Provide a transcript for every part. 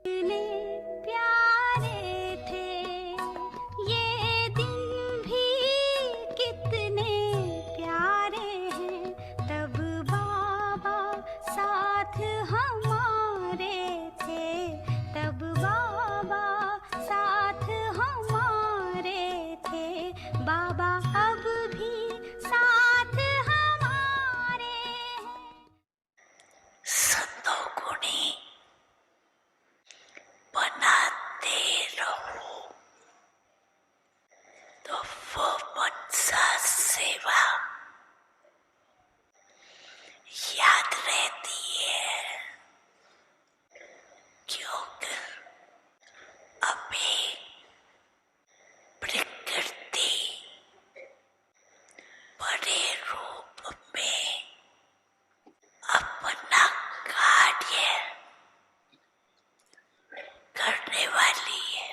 कितने प्यारे थे ये दिन भी, कितने प्यारे हैं तब बाबा साथ हमारे थे, तब बाबा साथ हमारे थे, बाबा अब भी साथ हमारे हैं। संदोगुणी बनाते रहो तो वो मुझसा सेवा याद रहती है, क्योंकि अभी प्रकृति बड़े रूप में अपना कार्य करने वाली है।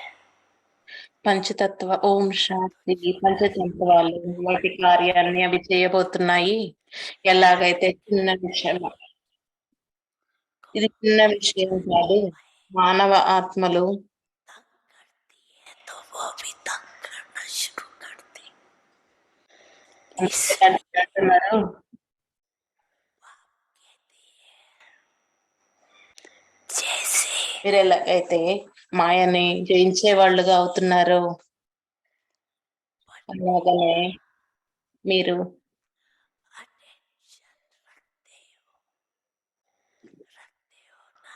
పంచతత్వ ఓం శాంతి. పంచతత్వాలు వాటి కార్యాన్ని అవి చేయబోతున్నాయి. ఎలాగైతే చిన్న విషయం, ఇది చిన్న విషయం కాదు. మానవ ఆత్మలు तो वो भी तंग करना शुरू करती। అంటున్నారు, जैसे మీరు ఎలాగైతే మాయని జయించే వాళ్ళుగా అవుతున్నారు, అలాగనే మీరు attention रखते हो ना,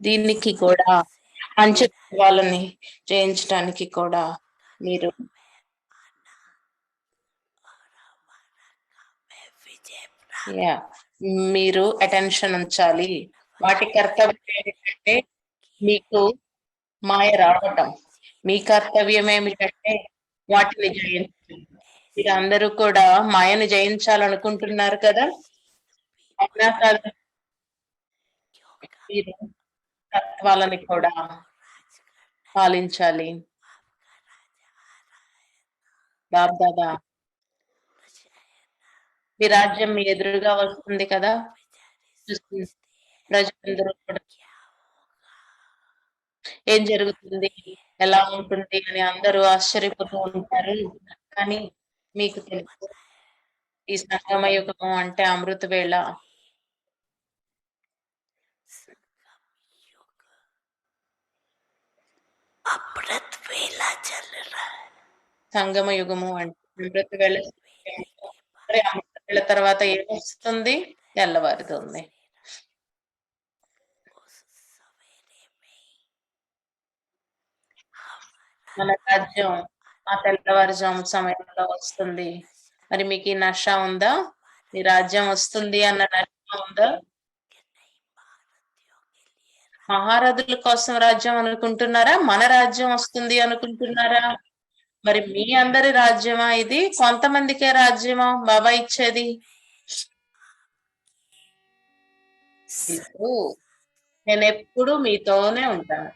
దీనికి కూడా పంచతత్వాలని జయించడానికి కూడా మీరు మీరు అటెన్షన్ ఉంచాలి. వాటి కర్తవ్యం ఏమిటంటే మీకు మాయ రావటం, మీ కర్తవ్యం ఏమిటంటే వాటిని జయించాలి. మీరు అందరూ కూడా మాయను జయించాలనుకుంటున్నారు కదా, అవునా కాదు? మీరు తత్వాలని కూడా పాలించాలి. బాబ్దాదా, మీ రాజ్యం మీ ఎదురుగా వస్తుంది కదా, ప్రజలందరూ కూడా ఏం జరుగుతుంది, ఎలా ఉంటుంది అని అందరూ ఆశ్చర్యపోతూ ఉంటారు. కానీ మీకు తెలుసు, ఈ సంగమ యుగము అంటే అమృత వేళ. अमृत वेला चल रहा है। సంగమ యుగము అంటే అమృత వేళ. మరి అమృత వేళ తర్వాత ఏమొస్తుంది? తెల్లవారుతుంది. మన రాజ్యం ఆ తెల్లవారుజాము సమయంలో వస్తుంది. మరి మీకు ఈ నష ఉందా? మీ రాజ్యం వస్తుంది అన్న నష ఉందా? మహారథుల కోసం రాజ్యం అనుకుంటున్నారా? మన రాజ్యం వస్తుంది అనుకుంటున్నారా? మరి మీ అందరి రాజ్యమా ఇది? కొంతమందికే రాజ్యమా బాబా ఇచ్చేది? నేను ఎప్పుడు మీతోనే ఉంటాను.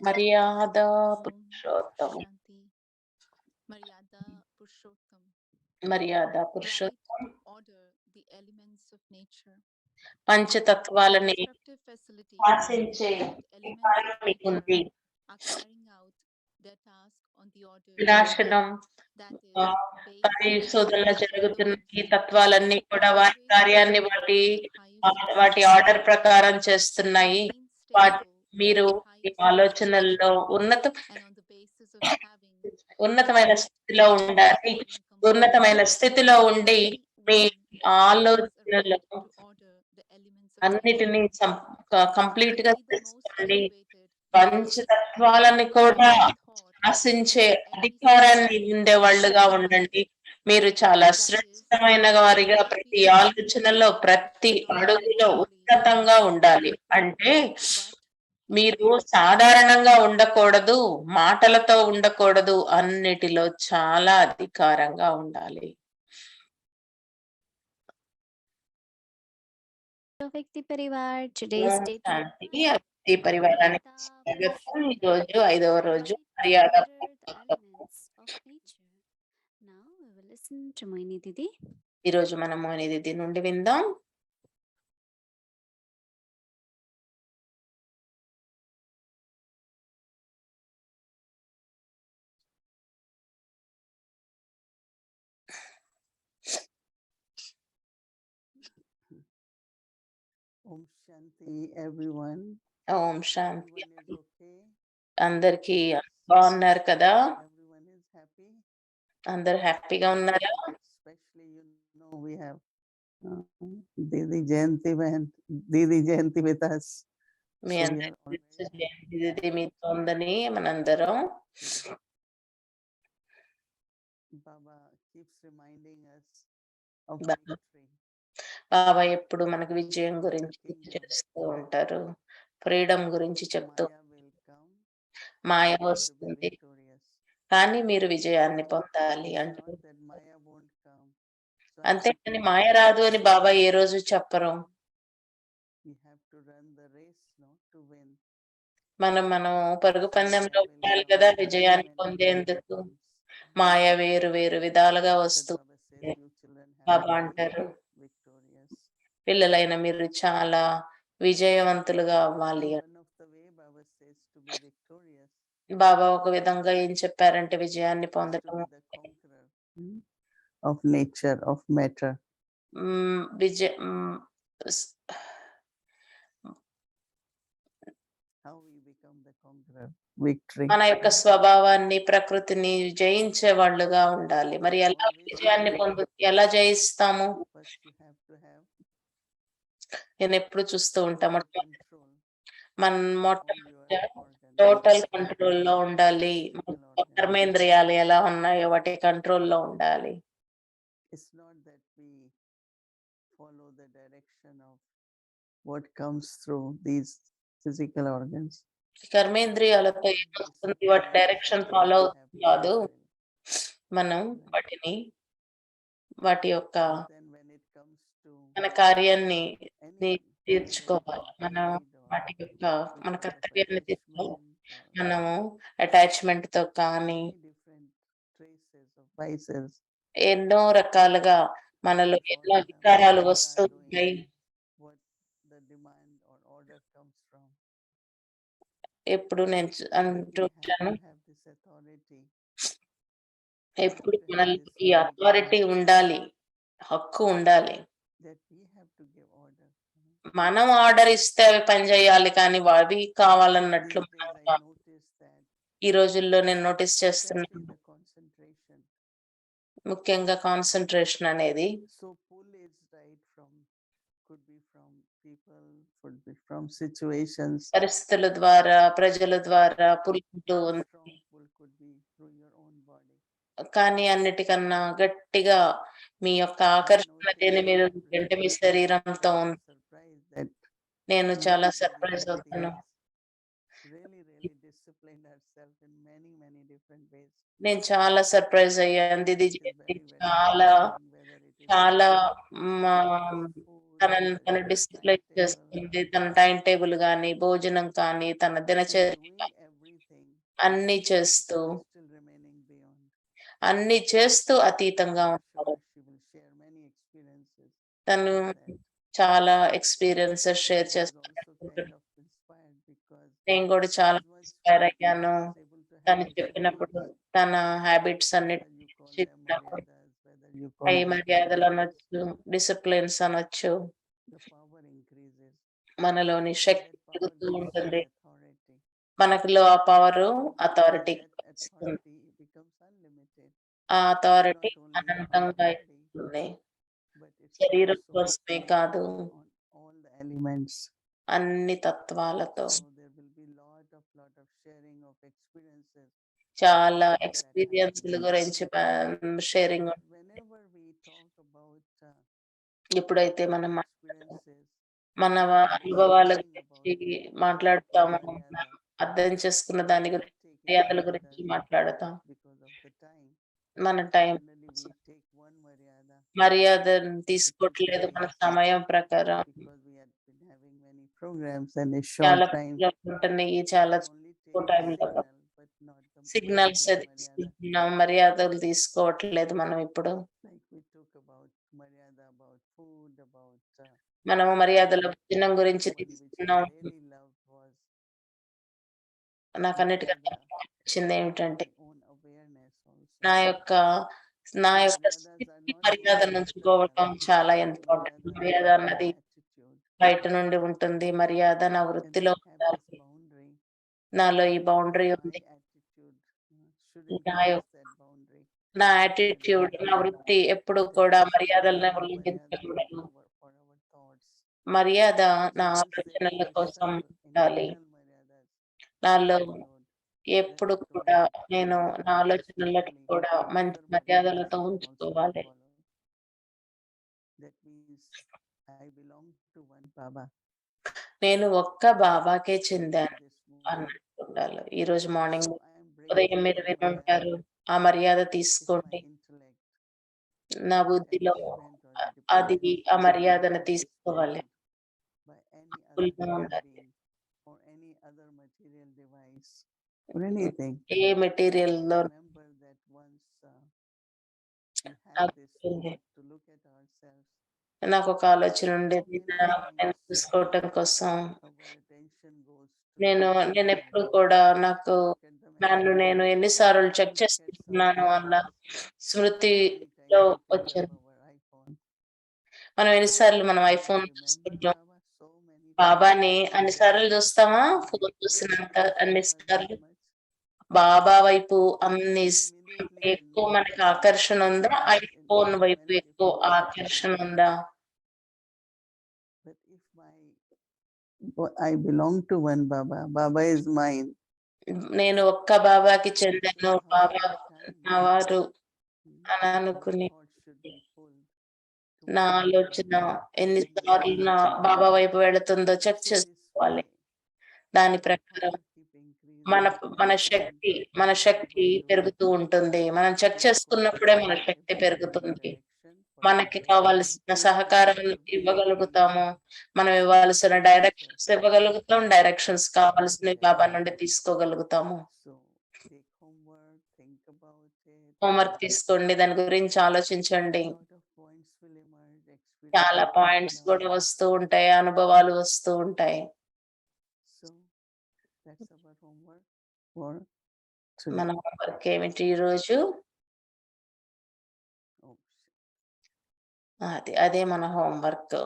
मर्यादा पुरुषोत्तम, Maryada Purshottam. मर्यादा पुरुषोत्तम. Order the elements of nature. పంచతత్వాలని Constructive facilities శాసించే అధికారం మీకుంది. are carrying out their task on the order వినాశనం that is పరిశోధనలు జరుగుతున్న ఈ తత్వాలన్నీ కూడా వాటి కార్యాన్ని వాటి ఆర్డర్ ప్రకారం చేస్తున్నాయి. మీరు ఈ ఆలోచనల్లో ఉన్నతమైన స్థితిలో ఉండాలి. ఉన్నతమైన స్థితిలో ఉండి మీ ఆలోచనలో అన్నిటినీ కంప్లీట్ గా తెలుసుకోండి. పంచతత్వాలని కూడా శాసించే అధికారాన్ని ఉండే వాళ్ళుగా ఉండండి. మీరు చాలా శ్రేష్టమైన వారిగా ప్రతి ఆలోచనలో ప్రతి అడుగులో ఉన్నతంగా ఉండాలి. అంటే మీరు సాధారణంగా ఉండకూడదు, మాటలతో ఉండకూడదు, అన్నిటిలో చాలా అధికారంగా ఉండాలి. వ్యక్తి పరివార్ టుడేస్ ఓం డేట్ శాంతి. అతిథి పరివారానికి స్వాగతం. ఈ రోజు 5వ రోజు మర్యాద Didi. ఈ రోజు మనం మోహిని దీది నుండి విందాం. Om Shanti, everyone. Om Shanti. Everyone is okay. అందరికి బాగున్నారు కదా? Everyone is happy. అందరు హ్యాపీగా ఉన్నారా? Especially, we have Didi Jayanti with us. Me So we అందరి are already దీది మీతో ఉందని మనందరం Baba keeps reminding us of Baba. victory. బాబా ఎప్పుడు మనకు విజయం గురించి గుర్తు చేస్తూ ఉంటారు, ఫ్రీడమ్ గురించి చెప్తూ. Maya will come, Maya but you have to be వస్తుంది victorious. కానీ మీరు విజయాన్ని పొందాలి It's అంటూ. not that Maya won't come. So I'm అంతేకాని saying మాయ రాదు అని బాబా ఏ రోజు చెప్పరు. we have to run the race, to win. మనం పరుగు పందెంలో ఉండాలి కదా విజయాన్ని పొందేందుకు. మాయ వేరు వేరు విధాలుగా వస్తూ బాబా అంటారు, పిల్లలైన మీరు చాలా విజయవంతులుగా అవ్వాలి. బాబా ఒక విధంగా ఏం చెప్పారంటే విజయాన్ని పొందడం ఆఫ్ నేచర్ ఆఫ్ మ్యాటర్ విజయ మన యొక్క స్వభావాన్ని ప్రకృతిని జయించే వాళ్ళుగా ఉండాలి. మరి ఎలా విజయాన్ని ఎలా జయిస్తాము? నేను ఎప్పుడు చూస్తూ ఉంటాము, మన టోటల్ కంట్రోల్లో ఉండాలి. కర్మేంద్రియాలు ఎలా ఉన్నాయో వాటి కంట్రోల్లో ఉండాలి. It's not that we follow the direction of what comes through these physical organs. కర్మేంద్రియాలతో ఏమొస్తుంది, వాటి డైరెక్షన్ ఫాలో అవుతుంది కాదు. మనం వాటి యొక్క మన కార్యాన్ని తీర్చుకోవాలి. వాటి యొక్క మన కర్తవ్యాన్ని తీర్చుకోవాలి. మనము అటాచ్మెంట్ తో కానీ ఎన్నో రకాలుగా మనలో ఎన్నో వికారాలు వస్తూ ఉంటాయి. ఎప్పుడు నేను అంటూ ఉంటాను, ఎప్పుడు మనలో ఈ అథారిటీ ఉండాలి, హక్కు ఉండాలి. మనం ఆర్డర్ ఇస్తే అవి పనిచేయాలి కానీ అవి కావాలన్నట్లు ఈ రోజుల్లో నేను నోటీస్ చేస్తున్నాను. ముఖ్యంగా కాన్సన్ట్రేషన్ అనేది పరిస్థితుల ద్వారా ప్రజల ద్వారా పులుకుంటూ ఉంది. కానీ అన్నిటికన్నా గట్టిగా మీ యొక్క ఆకర్షణ దేని మీద అంటే మీ శరీరంతో ఉంది. నేను చాలా సర్ప్రైజ్ అవుతాను. నేను చాలా సర్ప్రైజ్ అయ్యాను. దిది చాలా చాలా తన డిసిప్లైన్ చేస్తుంది. తన టైం టేబుల్ కానీ, భోజనం కానీ, తన దినచర్య అన్ని చేస్తూ అతీతంగా ఉంటారు. తను చాలా ఎక్స్పీరియన్సెస్ షేర్ చేస్తాను. నేను కూడా చాలా ఇన్స్పైర్ అయ్యాను తను చెప్పినప్పుడు. తన హ్యాబిట్స్ అన్నిటి చెప్పినప్పుడు మర్యాదలు అనొచ్చు, డిసిప్లిన్స్ అనొచ్చు, మనలోని శక్తి పెరుగుతూ ఉంటుంది. మనకులో ఆ పవర్ అథారిటీ వస్తుంది. ఆ అథారిటీ అనంతంగా ఇస్తుంది. శరీరం కోసమే కాదు, అన్ని తత్వాలతో చాలా ఎక్స్పీరియన్స్ గురించి షేరింగ్ ఉంటుంది. ఎప్పుడైతే మనం experiences, మన అనుభవాల గురించి మాట్లాడుతామో, మనం అర్థం చేసుకున్న దాని గురించి, మర్యాదల గురించి మాట్లాడతాం. because of the time. మన time Generally, we take one Maryada మర్యాదను తీసుకోవట్లేదు మన సమయం ప్రకారం. because we have been having many programs and a చాలా short time. ప్రోగ్రామ్లు ఉంటున్నాయి, చాలా We only తక్కువ take టైంలో signal, but not the signals particular Maryada. తీసుకుంటున్నాం, మర్యాదలు తీసుకోవట్లేదు మనం ఇప్పుడు. Like we talk about Maryada, about food, about మనము మర్యాదల భోజనం గురించి one which I తీసుకున్నాం. really loved was నాకు అన్నిటికన్నా Maryada, నచ్చింది ఏమిటంటే my own awareness also. నా యొక్క స్థితి మర్యాదను ఉంచుకోవటం చాలా ఇంపార్టెంట్. మర్యాద అన్నది బయట నుండి ఉంటుంది, మర్యాద నా వృత్తిలో ఉండాలి. boundary. నాలో ఈ బౌండరీ My ఉంది. attitude shouldn't నా cross యొక్క that boundary. నా యాటిట్యూడ్, నా వృత్తి ఎప్పుడు కూడా మర్యాదలను ఉల్లంఘించకూడదు. For our thoughts. మర్యాద నా So ఆలోచనల set కోసం subtle ఉండాలి. internal maryadas నాలో followed. ఎప్పుడు కూడా నేను నా ఆలోచనలకి కూడా మంచి మర్యాదలతో ఉంచుకోవాలి. That means I belong to one Baba. నేను ఒక్క బాబాకే చెందాను అన్నట్టు ఉండాలి. ఈ రోజు మార్నింగ్ ఉదయం మీరు వినుంటారు, ఆ మర్యాద తీసుకోండి. Intellect, నా బుద్ధిలో అది ఆ మర్యాదను తీసుకోవాలి. by any Full other గా human ఉండాలి. being or any other material device or anything. A material లో Remember that once we had నాకు this ఉంది. thought to look at ourselves, నాకు ఒక ఆలోచన ఉండేది, నేను చూసుకోవటం కోసం. our attention goes to నేను ఎప్పుడు కూడా నాకు నన్ను నేను ఎన్నిసార్లు చెక్ చేసుకుంటున్నాను అన్న స్మృతిలో వచ్చాను. our iPhone. మనం ఎన్నిసార్లు మనం ఐఫోన్ చూసుకుంటాం, బాబాని అన్నిసార్లు చూస్తామా? ఫోన్ చూసినంత అన్నిసార్లు బాబా వైపు అన్ని ఎక్కువ మనకి ఆకర్షణ ఉందా, ఐఫోన్ వైపు ఎక్కువ ఆకర్షణ ఉందా? But if I belong to one Baba, Baba is mine. నేను ఒక్క బాబాకి చెందాను, బాబా నా వారు అని అనుకుని నా ఆలోచన ఎన్నిసార్లు నా బాబా వైపు వెళుతుందో చెక్ చేసుకోవాలి. దాని ప్రకారం మన మన శక్తి పెరుగుతూ ఉంటుంది. మనం చెక్ చేసుకున్నప్పుడే మన శక్తి పెరుగుతుంది. మనకి కావాల్సిన సహకారం ఇవ్వగలుగుతాము, మనం ఇవ్వాల్సిన డైరెక్షన్స్ ఇవ్వగలుగుతాం, డైరెక్షన్స్ కావాల్సినవి బాబా నుండి తీసుకోగలుగుతాము. హోంవర్క్ తీసుకోండి, దాని గురించి ఆలోచించండి. చాలా పాయింట్స్ కూడా వస్తూ ఉంటాయి, అనుభవాలు వస్తూ ఉంటాయి. మన హోంవర్క్ ఏమిటి ఈరోజు? అదే మన హోంవర్క్.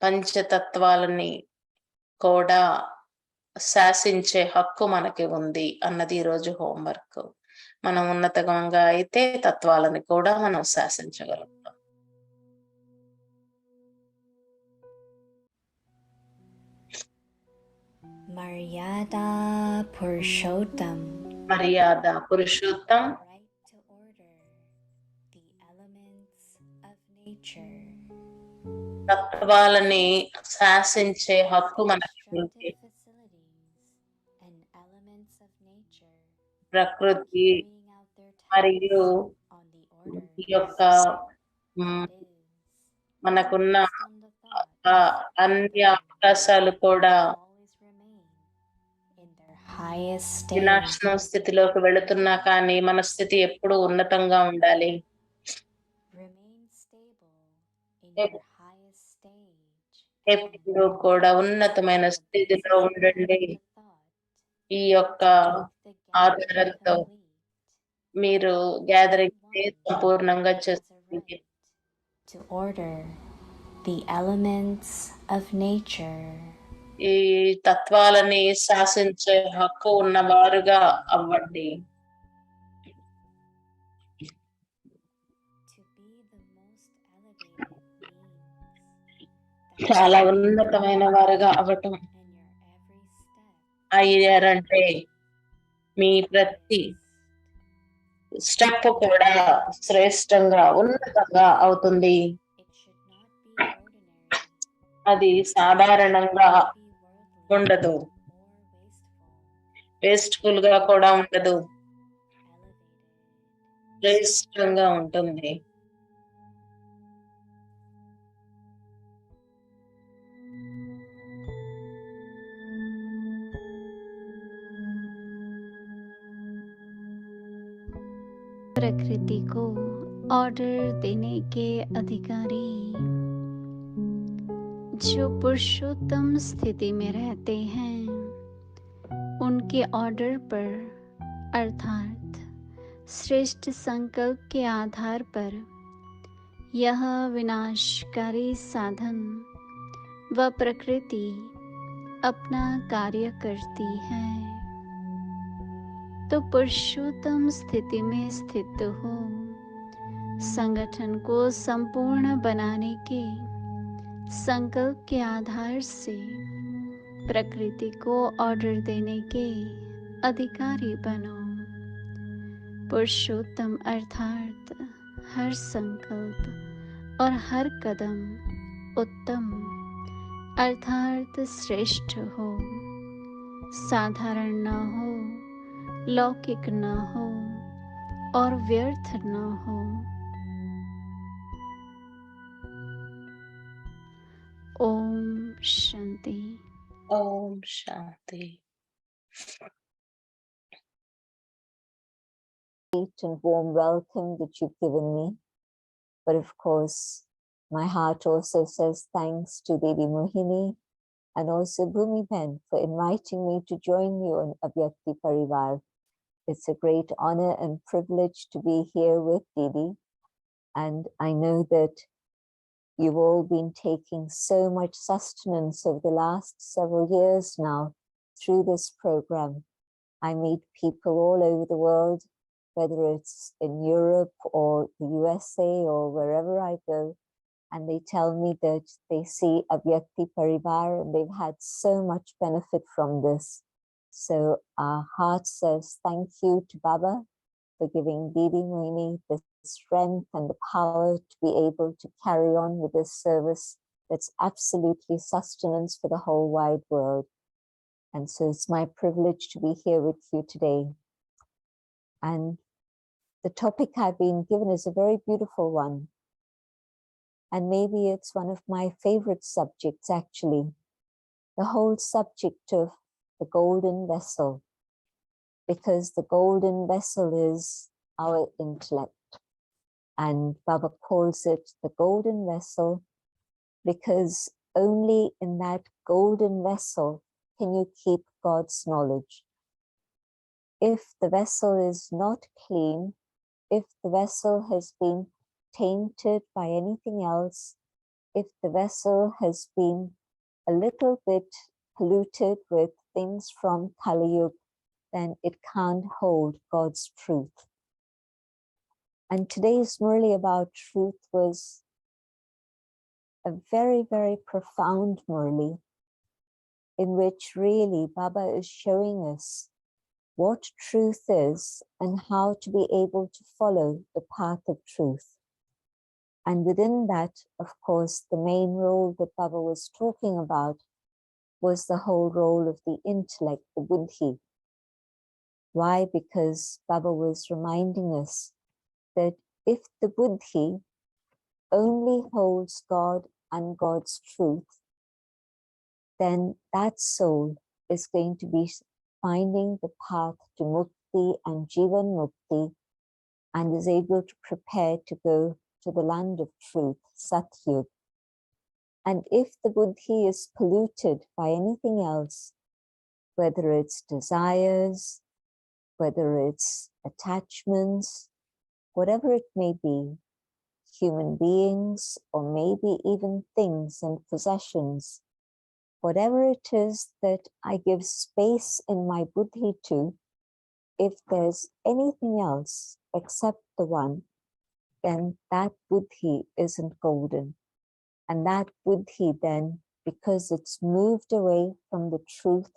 పంచతత్వాలని కూడా శాసించే హక్కు మనకి ఉంది అన్నది ఈరోజు హోంవర్క్. మనం ఉన్నతంగా అయితే తత్వాలని కూడా మనం శాసించగలుగుతాం. Maryada Purshottam. Maryada Purshottam. Right to order the elements of nature. తత్వాలని శాసించే హక్కు మనకి ఉంది. ప్రకృతి మరియు ఈ యొక్క మనకున్న అన్ని అవకాశాలు కూడా వినాశనం స్థితిలోకి వెళుతున్నా కానీ మన స్థితి ఎప్పుడు ఉన్నతంగా ఉండాలి. ఎప్పుడు కూడా ఉన్నతమైన స్థితిలో ఉండండి. ఈ యొక్క ఆధారంతో మీరు గ్యాదరింగ్ సంపూర్ణంగా చేస్తుంది. To order the elements of nature. ఈ తత్వాలని శాసించే హక్కు ఉన్నవారుగా అవ్వండి. చాలా ఉన్నతమైన వారుగా అవ్వటం అయ్యారంటే మీ ప్రతి స్టెప్ కూడా శ్రేష్టంగా ఉన్నతంగా అవుతుంది. అది సాధారణంగా ఉండదు, వేస్ట్ఫుల్ గా కూడా ఉండదు, శ్రేష్టంగా ఉంటుంది. प्रकृति को ऑर्डर देने के अधिकारी जो पुरुषोत्तम स्थिति में रहते हैं, उनके ऑर्डर पर अर्थात श्रेष्ठ संकल्प के आधार पर यह विनाशकारी साधन व प्रकृति अपना कार्य करती है। तो पुरुषोत्तम स्थिति में स्थित हो संगठन को संपूर्ण बनाने के संकल्प के आधार से प्रकृति को ऑर्डर देने के अधिकारी बनो। पुरुषोत्तम अर्थात हर संकल्प और हर कदम उत्तम अर्थात श्रेष्ठ हो, साधारण न हो, लौकिक न हो और व्यर्थ न हो। ओम शांति। ఓం శాంతి. And warm welcome that you've given me. But of course, my heart also says thanks to Didi Mohini and also Bhumi Ben for inviting me to join you on Avyakti Parivar. It's a great honor and privilege to be here with Didi. And I know that you've all been taking so much sustenance over the last several years now through this program. I meet people all over the world, whether it's in Europe or the USA or wherever I go, and they tell me that they see Avyakti Parivar and they've had so much benefit from this. So our heart says thank you to Baba for giving Didi Mohini the strength and the power to be able to carry on with this service that's absolutely sustenance for the whole wide world. And so it's my privilege to be here with you today. And the topic I've been given is a very beautiful one. And maybe it's one of my favorite subjects, actually. The whole subject of the golden vessel. Because the golden vessel is our intellect. And Baba calls it the golden vessel because only in that golden vessel can you keep God's knowledge. If the vessel is not clean, if the vessel has been tainted by anything else, if the vessel has been a little bit polluted with things from Kali Yuga, then it can't hold God's truth. And today's Murli about truth was a very, very profound Murli in which really Baba is showing us what truth is and how to be able to follow the path of truth. And within that, of course, the main role that Baba was talking about was the whole role of the intellect, the buddhi. Why? Because Baba was reminding us that if the buddhi only holds God and God's truth, then that soul is going to be finding the path to mukti and jivan mukti and is able to prepare to go to the land of truth, Satyug. And if the buddhi is polluted by anything else, whether it's desires, whether it's attachments, whatever it may be, human beings, or maybe even things and possessions, whatever it is that I give space in my buddhi to, if there's anything else except the one, then that buddhi isn't golden. And that buddhi then, because it's moved away from the truth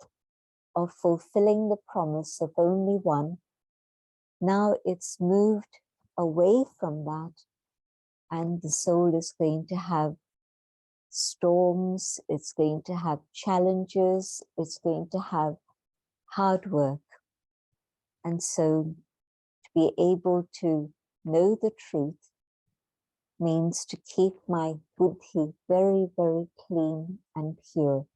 of fulfilling the promise of only one, now it's moved away from that, and the soul is going to have storms, it's going to have challenges, it's going to have hard work. And so to be able to know the truth means to keep my buddhi very, very clean and pure.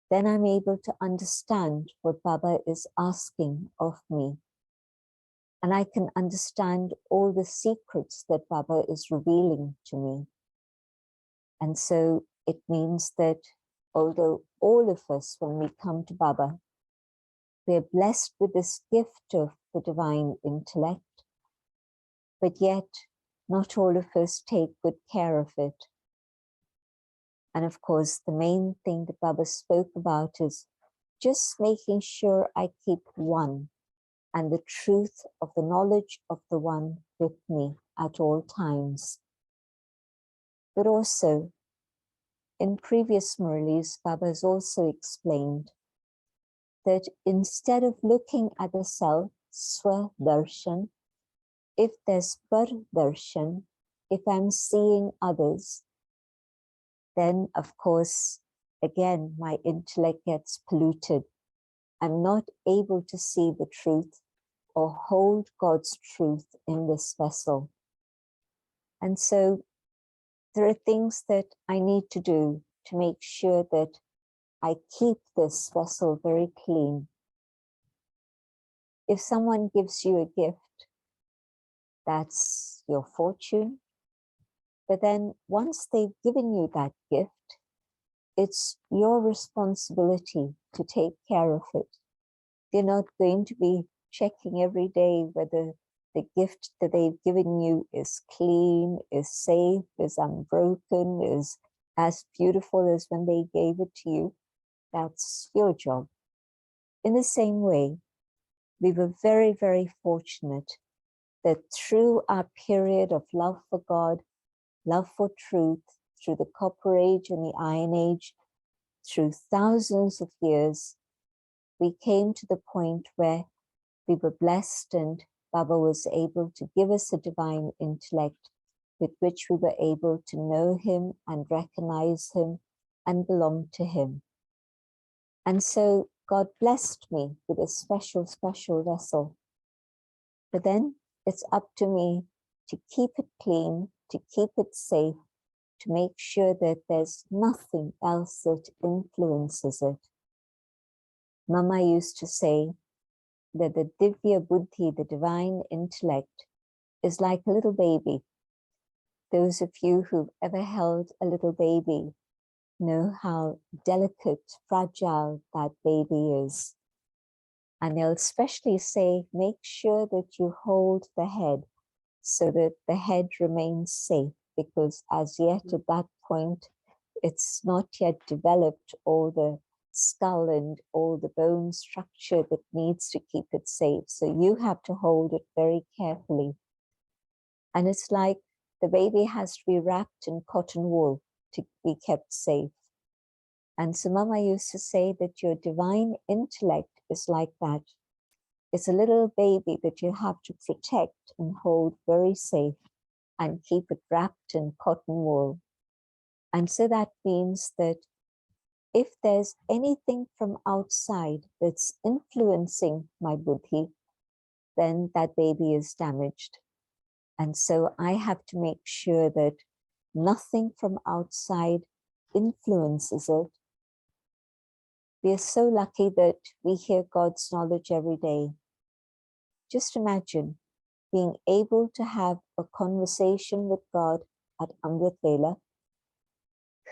Then I'm able to understand what Baba is asking of me. And I can understand all the secrets that Baba is revealing to me. And so it means that although all of us, when we come to Baba, we're blessed with this gift of the divine intellect, but yet not all of us take good care of it. And of course, the main thing that Baba spoke about is just making sure I keep one and the truth of the knowledge of the one with me at all times. But also, in previous Murlis, Baba has also explained that instead of looking at the self, Swa Darshan, if there's Par Darshan, if I'm seeing others, then of course, again, my intellect gets polluted. I'm not able to see the truth or hold God's truth in this vessel. And so there are things that I need to do to make sure that I keep this vessel very clean. If someone gives you a gift, that's your fortune. But then once they've given you that gift, it's your responsibility to take care of it. You're not going to be checking every day whether the gift that they've given you is clean, is safe, is unbroken, is as beautiful as when they gave it to you. That's your job. In the same way, we were very, very fortunate that through our period of love for God, love for truth, through the Copper Age and the Iron Age, through thousands of years, we came to the point where we were blessed and Baba was able to give us a divine intellect with which we were able to know him and recognize him and belong to him. And so God blessed me with a special, special vessel. But then it's up to me to keep it clean, to keep it safe, to make sure that there's nothing else that influences it. Mama used to say that the Divya Buddhi, the divine intellect, is like a little baby. Those of you who've ever held a little baby know how delicate, fragile that baby is. And they'll especially say, make sure that you hold the head so that the head remains safe, because as yet at that point, it's not yet developed all the skull and all the bone structure that needs to keep it safe. So you have to hold it very carefully. And it's like the baby has to be wrapped in cotton wool to be kept safe. And so Mama used to say that your divine intellect is like that. It's a little baby that you have to protect and hold very safe and keep it wrapped in cotton wool. And so that means that if there's anything from outside that's influencing my buddhi, then that baby is damaged. And so I have to make sure that nothing from outside influences it. We are so lucky that we hear God's knowledge every day. Just imagine being able to have a conversation with God at Amrit Vela.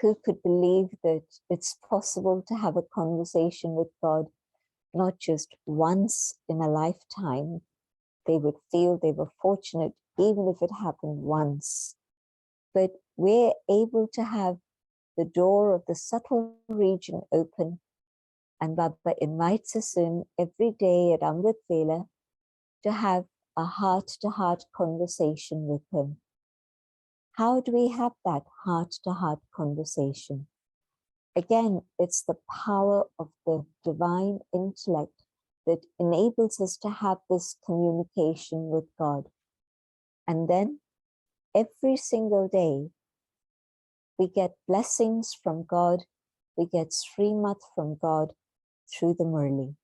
Who could believe that it's possible to have a conversation with God, not just once in a lifetime? They would feel they were fortunate even if it happened once. But we're able to have the door of the subtle region open, and Baba invites us in every day at Amrit Vela to have a heart-to-heart conversation with him. How do we have that heart-to-heart conversation? Again, it's the power of the divine intellect that enables us to have this communication with God. And then every single day, We get blessings from God. We get Srimat from God through the Murli.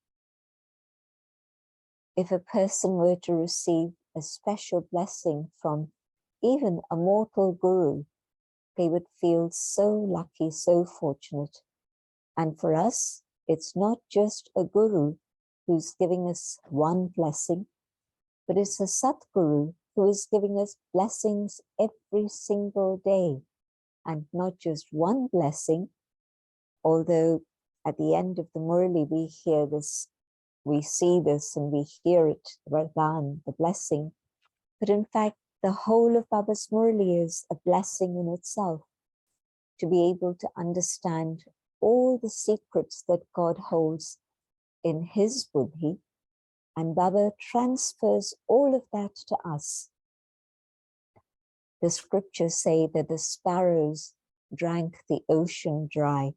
If a person were to receive a special blessing from even a mortal guru, they would feel so lucky, so fortunate. And for us, it's not just a guru who's giving us one blessing, but it's a Satguru who is giving us blessings every single day. And not just one blessing, although at the end of the Murli we hear this, we see this and we hear it, Vardhan, the blessing. But in fact, the whole of Baba's Murli is a blessing in itself, to be able to understand all the secrets that God holds in his buddhi, and Baba transfers all of that to us. The scriptures say that the sparrows drank the ocean dry.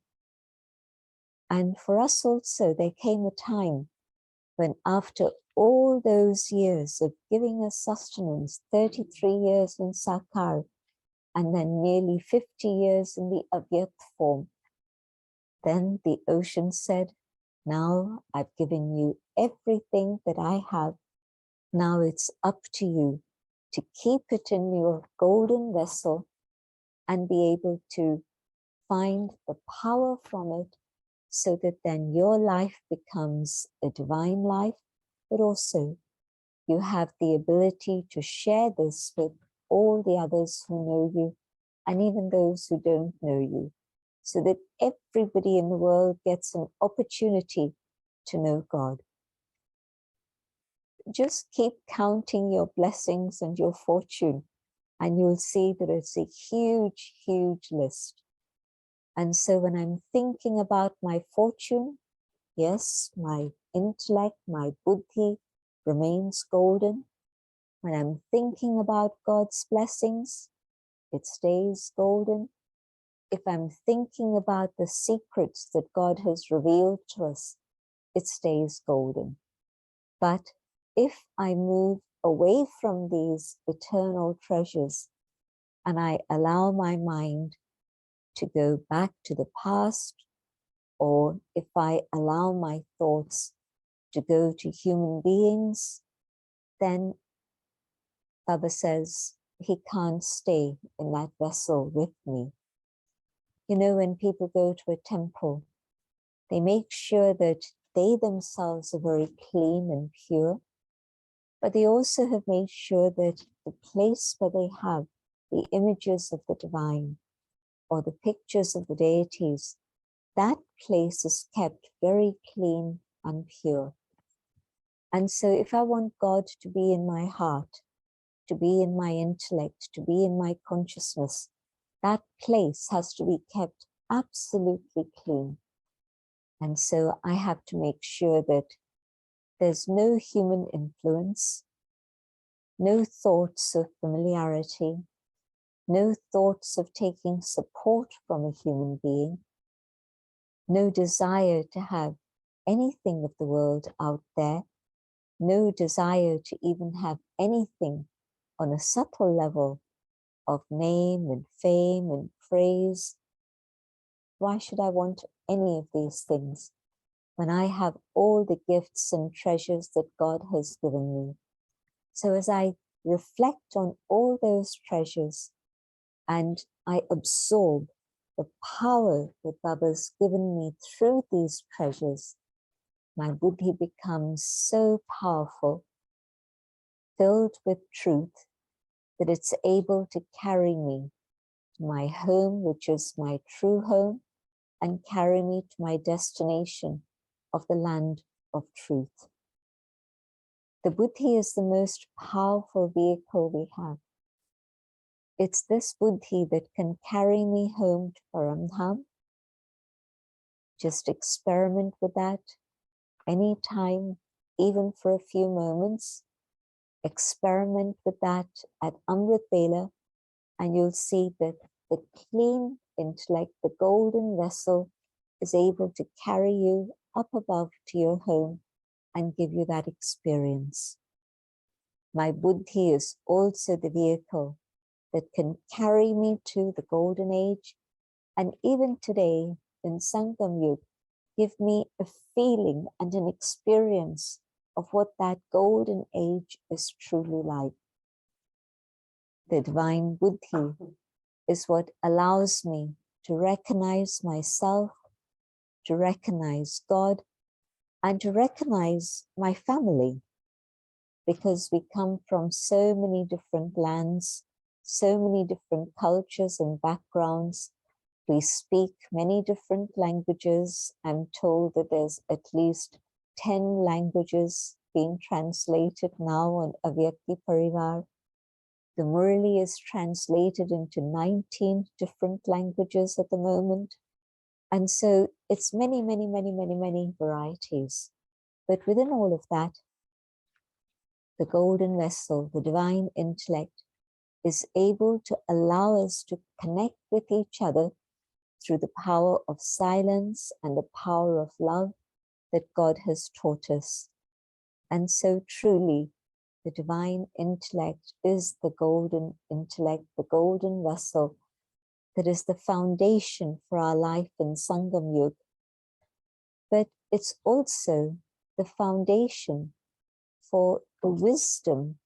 And for us also, there came a time when after all those years of giving us sustenance, 33 years in Sakar, and then nearly 50 years in the Avyakt form, then the ocean said, now I've given you everything that I have. Now it's up to you to keep it in your golden vessel and be able to find the power from it, so that then your life becomes a divine life, but also you have the ability to share this with all the others who know you and even those who don't know you, so that everybody in the world gets an opportunity to know God. Just keep counting your blessings and your fortune, and you'll see that it's a huge, huge list. And so when I'm thinking about my fortune, yes, my intellect, my buddhi remains golden. When I'm thinking about God's blessings, it stays golden. If I'm thinking about the secrets that God has revealed to us, it stays golden. But if I move away from these eternal treasures and I allow my mind to go back to the past, or if I allow my thoughts to go to human beings, then Baba says he can't stay in that vessel with me. You know, when people go to a temple, they make sure that they themselves are very clean and pure, but they also have made sure that the place where they have the images of the divine or the pictures of the deities, that place is kept very clean and pure. And so if I want God to be in my heart, to be in my intellect, to be in my consciousness, that place has to be kept absolutely clean. And so I have to make sure that there's no human influence, no thoughts of familiarity, no thoughts of taking support from a human being, no desire to have anything of the world out there, no desire to even have anything on a subtle level of name and fame and praise. Why should I want any of these things when I have all the gifts and treasures that God has given me? So as I reflect on all those treasures and I absorb the power that Baba's given me through these treasures, my buddhi becomes so powerful, filled with truth, that it's able to carry me to my home, which is my true home, and carry me to my destination of the land of truth. The buddhi is the most powerful vehicle we have. It's this buddhi that can carry me home to Paramdham. Just experiment with that anytime, even for a few moments. Experiment with that at Amrit Vela, and you'll see that the clean intellect, the golden vessel, is able to carry you up above to your home and give you that experience. My buddhi is also the vehicle that can carry me to the golden age And even today in Sangam Yug, give me a feeling and an experience of what that golden age is truly like. The divine buddhi is what allows me to recognize myself, to recognize God, and to recognize my family, because we come from so many different lands, so many different cultures and backgrounds. We speak many different languages. I'm told that there's at least 10 languages being translated now on Avyakti Parivar. The Murli is translated into 19 different languages at the moment. And so it's many, many, many, many, many varieties. But within all of that, the golden vessel, the divine intellect, is able to allow us to connect with each other through the power of silence and the power of love that God has taught us. And so truly, the divine intellect is the golden intellect, the golden vessel that is the foundation for our life in Sangam Yug. But it's also the foundation for the wisdom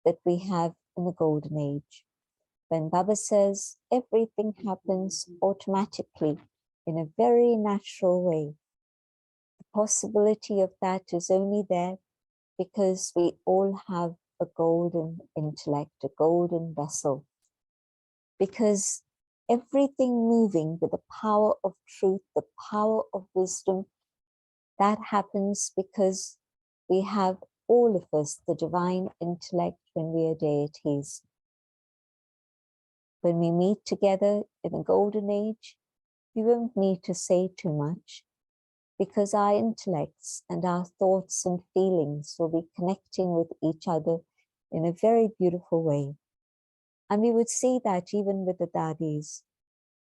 that we have in the golden age. When Baba says everything happens automatically in a very natural way, the possibility of that is only there because we all have a golden intellect, a golden vessel. Because everything moving with the power of truth, the power of wisdom, that happens because we have, all of us, the divine intellect when we are deities. When we meet together in the golden age, we won't need to say too much, because our intellects and our thoughts and feelings will be connecting with each other in a very beautiful way. And we would see that even with the Dadis.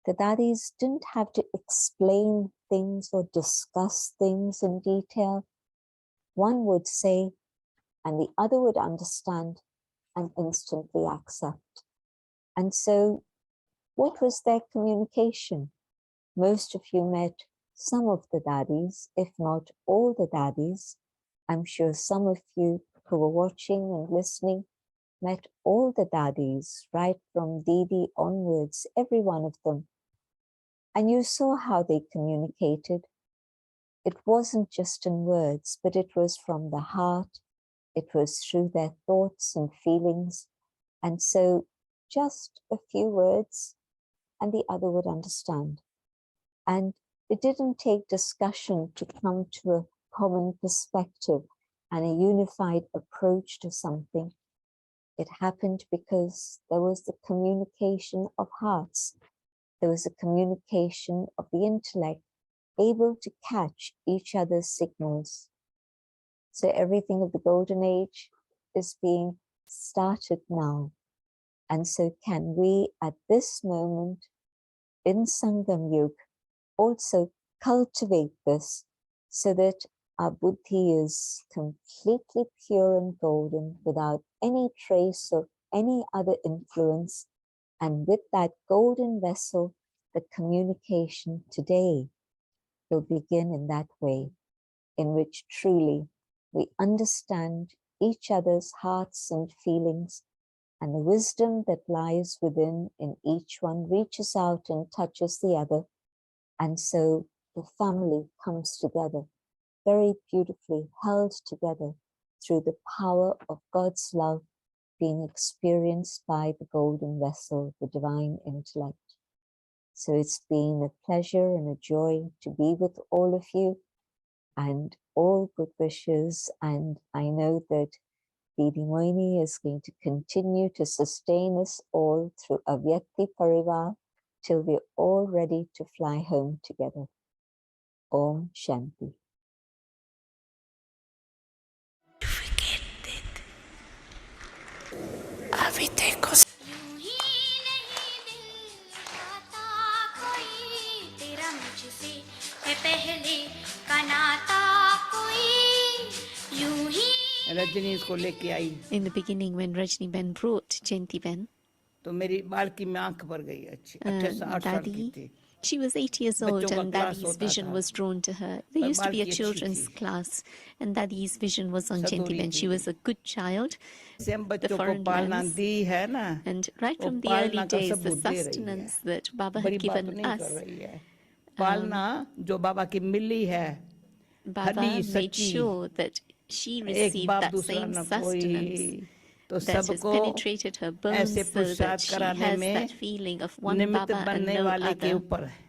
The Dadis didn't have to explain things or discuss things in detail. One would say, and the other would understand and instantly accept. And so, what was their communication? Most of you met some of the Dadis, if not all the Dadis. I'm sure some of you who were watching and listening met all the Dadis, right from Didi onwards, every one of them. And you saw how they communicated. It wasn't just in words, but it was from the heart. It was through their thoughts and feelings. And so just a few words and the other would understand. And it didn't take discussion to come to a common perspective and a unified approach to something. It happened because there was the communication of hearts. There was a communication of the intellect, able to catch each other's signals. So everything of the golden age is being started now. And so can we at this moment in Sangam Yug also cultivate this so that our buddhi is completely pure and golden without any trace of any other influence. And with that golden vessel, the communication today will begin in that way, in which truly we understand each other's hearts and feelings, and the wisdom that lies within in each one reaches out and touches the other. And so the family comes together, very beautifully held together through the power of God's love being experienced by the golden vessel, the divine intellect. So it's been a pleasure and a joy to be with all of you, and all good wishes. And I know that Didi Mohini is going to continue to sustain us all through Avyakti Parivar till we're all ready to fly home together. Om Shanti. अभी देखो यूं ही नहीं दिल लगाता कोई, तेरा मुझसे है पहले का नाता कोई, यूं ही रजनी इसको लेके आई In the beginning, when Rajni Ben brought Jayanti Ben, तो मेरी बाल की में आंख भर गई। अच्छी 8 साल की Dadi थी। She was 8 years old बच्चों का and क्लास Dadi's होता vision था was drawn to her. There पर used to be a Balki अच्छी children's थी class and Dadi's vision was on Sadori Gentiben. She थी was a good child, से हम the बच्चों को foreign पालना lands. दी है ना And right वो from the early पालना का days, the सबूत दे रही है sustenance that Baba बड़ी had बात given नहीं कर us, रही है पालना जो बाबा की मिली है Baba हली made सच्ची sure that she एक received बाप that दूसरा same न sustenance कोई तो that has सबको penetrated her bones ऐसे so that पुरुषार्थ she कराने has में that feeling of one निमित्त Baba and बनने no वाले के other. ऊपर है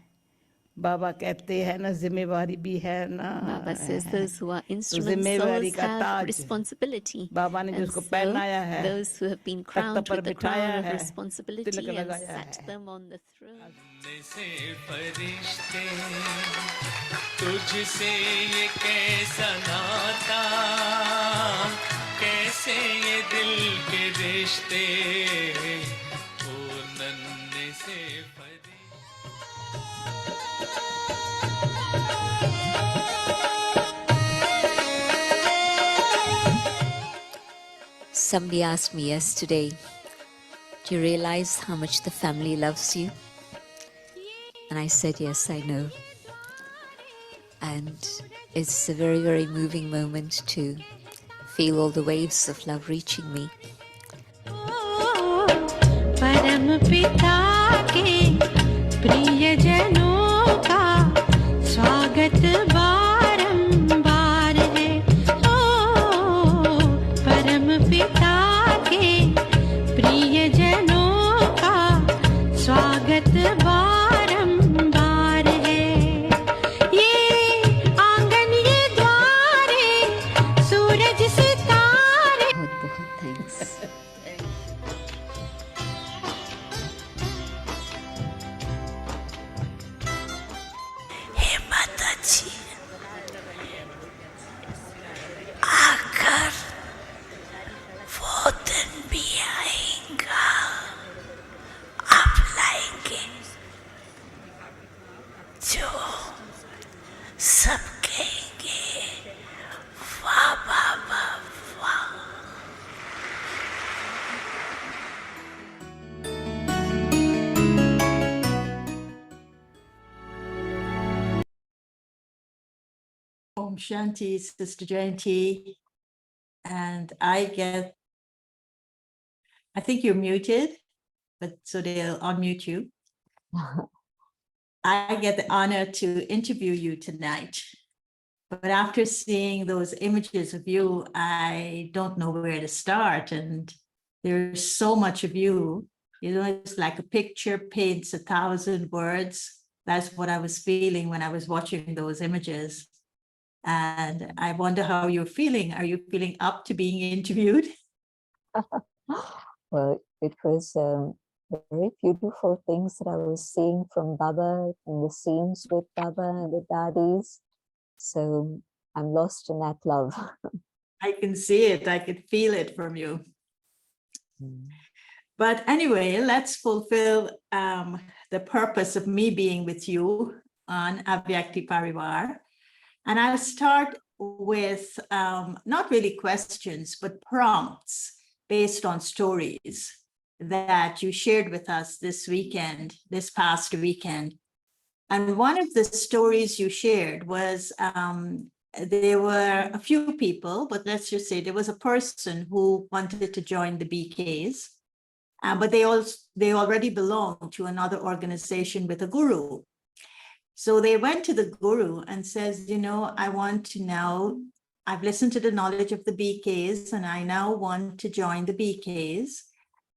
बाबा कहते हैं ना जिम्मेवारी भी है ना Baba says those who are तो instrument जिम्मेवारी souls का have ताज responsibility. बाबा ने And जिसको so पहनाया है those who have been Takht crowned पर with the बिठाया crown of है तिलक responsibility and लगाया set है them on the throne. से फरिश्ते तुझसे ये कैसा नाता कैसे ये दिल के रिश्ते ओ नन्हे से फरिश्ते Somebody asked me yesterday, do you realize how much the family loves you? And I said, yes, I know. And it's a very, very moving moment to feel all the waves of love reaching me. परम पिता के प्रियजनों का स्वागत बारंबार है ओ परम पिता के प्रियजनों का स्वागत बारंबार है ये आंगन ये द्वारे सूरज सितारे बहुत thanks. हे माता जी आकर वो दिन भी आएगा आप लाएंगे जो सब कहेंगे वाह वाह वाह वाह Om Shanti, Sister Jayanti. And I think you're muted, but so they'll unmute you. I get the honor to interview you tonight. But after seeing those images of you, I don't know where to start. And there's so much of you. You know, it's like a picture paints 1,000 words. That's what I was feeling when I was watching those images. And I wonder how you're feeling. Are you feeling up to being interviewed? Well, it was very beautiful things that I was seeing from Baba and the scenes with Baba and the Dadis. So I'm lost in that love. I can see it. I can feel it from you. But anyway, let's fulfill the purpose of me being with you on Avyakti Parivar. And I'll start with not really questions, but prompts based on stories that you shared with us this past weekend. And one of the stories you shared was there were a few people, but let's just say there was a person who wanted to join the BKs, but they already belonged to another organization with a guru. So they went to the guru and says, you know, I want to now, I've listened to the knowledge of the BKs and I now want to join the BKs.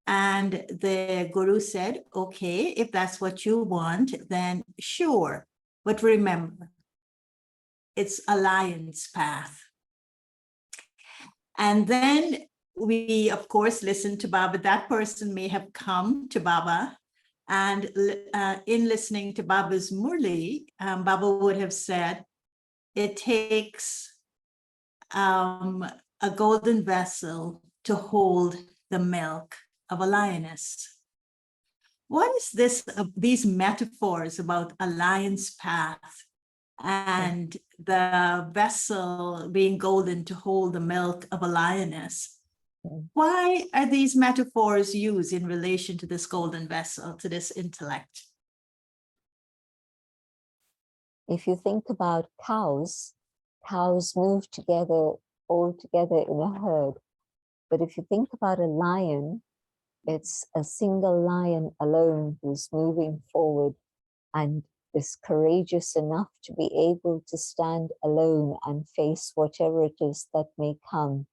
And the guru said, okay, if that's what you want, then sure. But remember, it's alliance path. And then we, of course, listened to Baba. That person may have come to Baba. And in listening to Baba's Murli, Baba would have said, it takes a golden vessel to hold the milk of a lioness. What is this, these metaphors about alliance path and the vessel being golden to hold the milk of a lioness? Why are these metaphors used in relation to this golden vessel, to this intellect? If you think about cows, cows move together, all together in a herd. But if you think about a lion, it's a single lion alone who's moving forward and is courageous enough to be able to stand alone and face whatever it is that may come.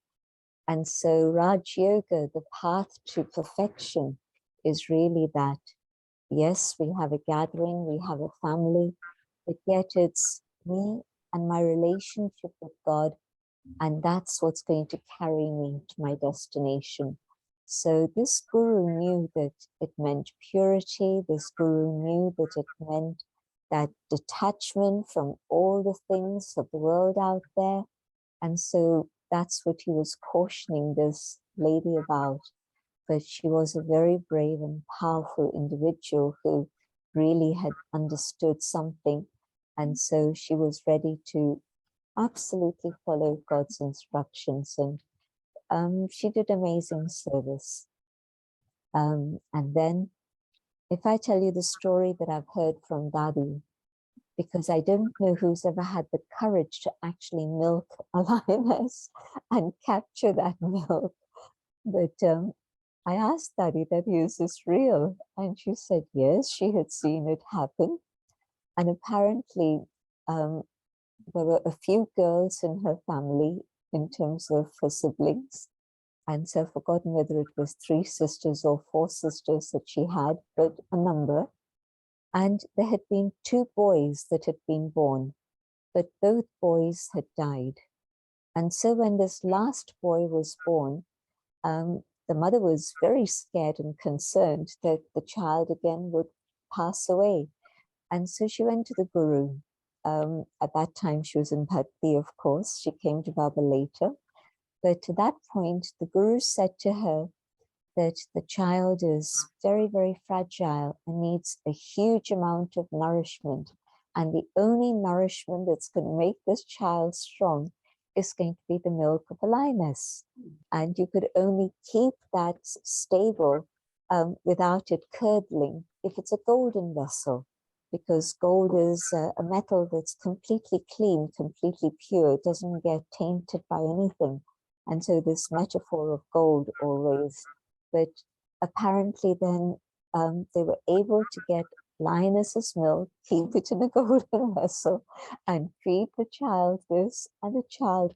And so Raj Yoga, the path to perfection, is really that. Yes, we have a gathering, we have a family, but yet it's me and my relationship with God, and that's what's going to carry me to my destination. So this guru knew that it meant purity. This guru knew that it meant that detachment from all the things of the world out there. And so that's what he was cautioning this lady about. But she was a very brave and powerful individual who really had understood something. And so she was ready to absolutely follow God's instructions. And she did amazing service. And then if I tell you the story that I've heard from Dadi, because I don't know who's ever had the courage to actually milk a lioness and capture that milk. But I asked Dadi that, is this real? And she said, yes, she had seen it happen. And apparently there were a few girls in her family in terms of her siblings. And so I've forgotten whether it was 3 sisters or 4 sisters that she had, but a number. And there had been 2 boys that had been born, but both boys had died. And so when this last boy was born, the mother was very scared and concerned that the child again would pass away. And so she went to the guru. At that time, she was in Bhakti, of course. She came to Baba later. But to that point, the guru said to her that the child is very, very fragile and needs a huge amount of nourishment. And the only nourishment that's going to make this child strong is going to be the milk of a lioness. And you could only keep that stable without it curdling if it's a golden vessel, because gold is a metal that's completely clean, completely pure. It doesn't get tainted by anything. And so this metaphor of gold always. But apparently then they were able to get lioness's milk, keep it in a golden vessel, and feed the child this, and the child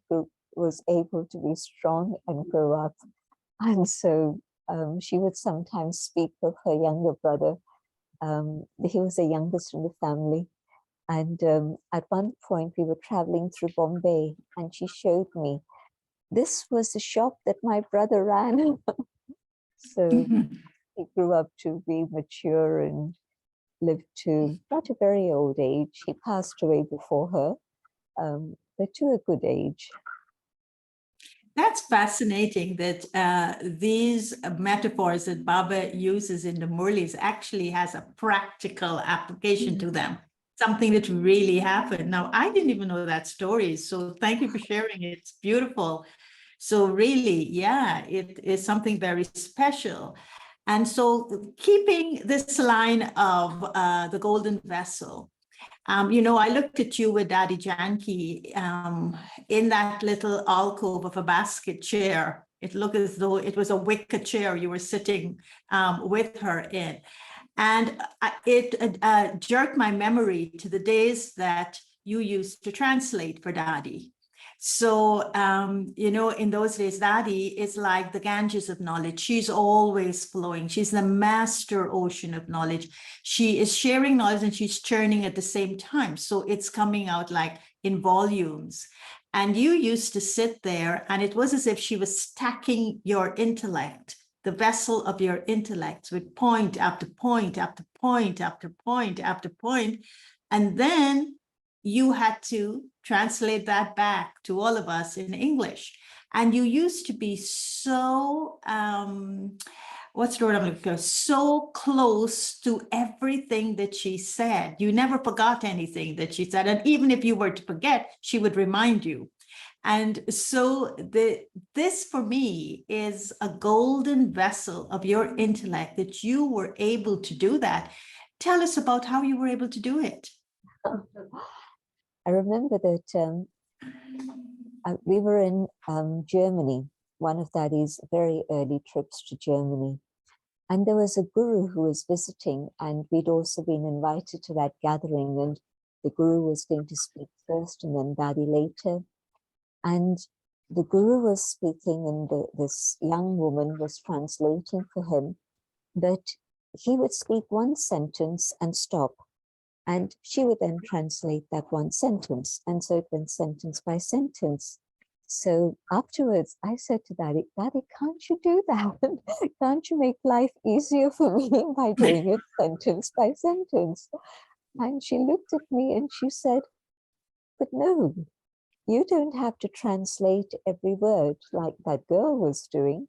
was able to be strong and grow up. And so she would sometimes speak of her younger brother. He was the youngest in the family. And at one point we were traveling through Bombay, and she showed me, this was the shop that my brother ran. So he grew up to be mature and lived to not a very old age. He passed away before her, but to a good age. That's fascinating that these metaphors that Baba uses in the Murlis actually has a practical application to them, something that really happened. Now, I didn't even know that story, so thank you for sharing it. It's beautiful. So really, yeah, it is something very special. And so keeping this line of the golden vessel, you know, I looked at you with Daddy Janki in that little alcove of a basket chair. It looked as though it was a wicker chair you were sitting with her in. And it jerked my memory to the days that you used to translate for Daddy. So, you know, in those days, Dadi is like the Ganges of knowledge. She's always flowing. She's the master ocean of knowledge. She is sharing knowledge and she's churning at the same time. So it's coming out like in volumes. And you used to sit there and it was as if she was stacking your intellect, the vessel of your intellect, with point after point after point after point after point. And then you had to translate that back to all of us in English. And you used to be so, what's the word I'm looking for? So close to everything that she said. You never forgot anything that she said. And even if you were to forget, she would remind you. And so this for me is a golden vessel of your intellect that you were able to do that. Tell us about how you were able to do it. I remember that we were in Germany, one of Daddy's very early trips to Germany. And there was a guru who was visiting, and we'd also been invited to that gathering, and the guru was going to speak first and then Daddy later. And the guru was speaking, and this young woman was translating for him, but he would speak one sentence and stop. And she would then translate that one sentence. And so it went sentence by sentence. So afterwards, I said to Daddy, Daddy, can't you do that? Can't you make life easier for me by doing it sentence by sentence? And she looked at me and she said, but no, you don't have to translate every word like that girl was doing.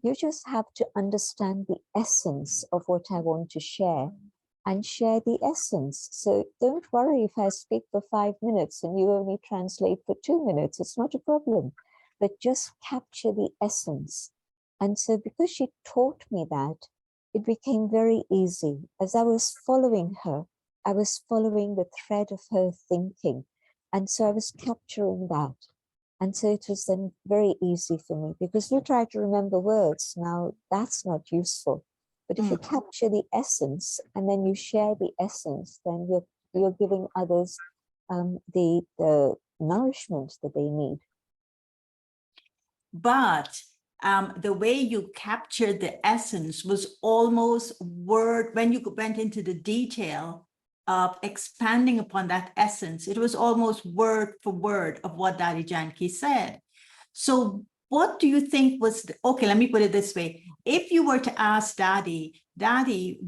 You just have to understand the essence of what I want to share and share the essence. So don't worry if I speak for 5 minutes and you only translate for 2 minutes, it's not a problem, but just capture the essence. And so because she taught me that, it became very easy. As I was following her, I was following the thread of her thinking. And so I was capturing that. And so it was then very easy for me, because you try to remember words, now that's not useful. But if you capture the essence and then you share the essence, then you're giving others the nourishment that they need. But the way you captured the essence was almost word, when you went into the detail of expanding upon that essence, it was almost word for word of what Daddy Janki said. So what do you think was, okay, let me put it this way. If you were to ask Daddy,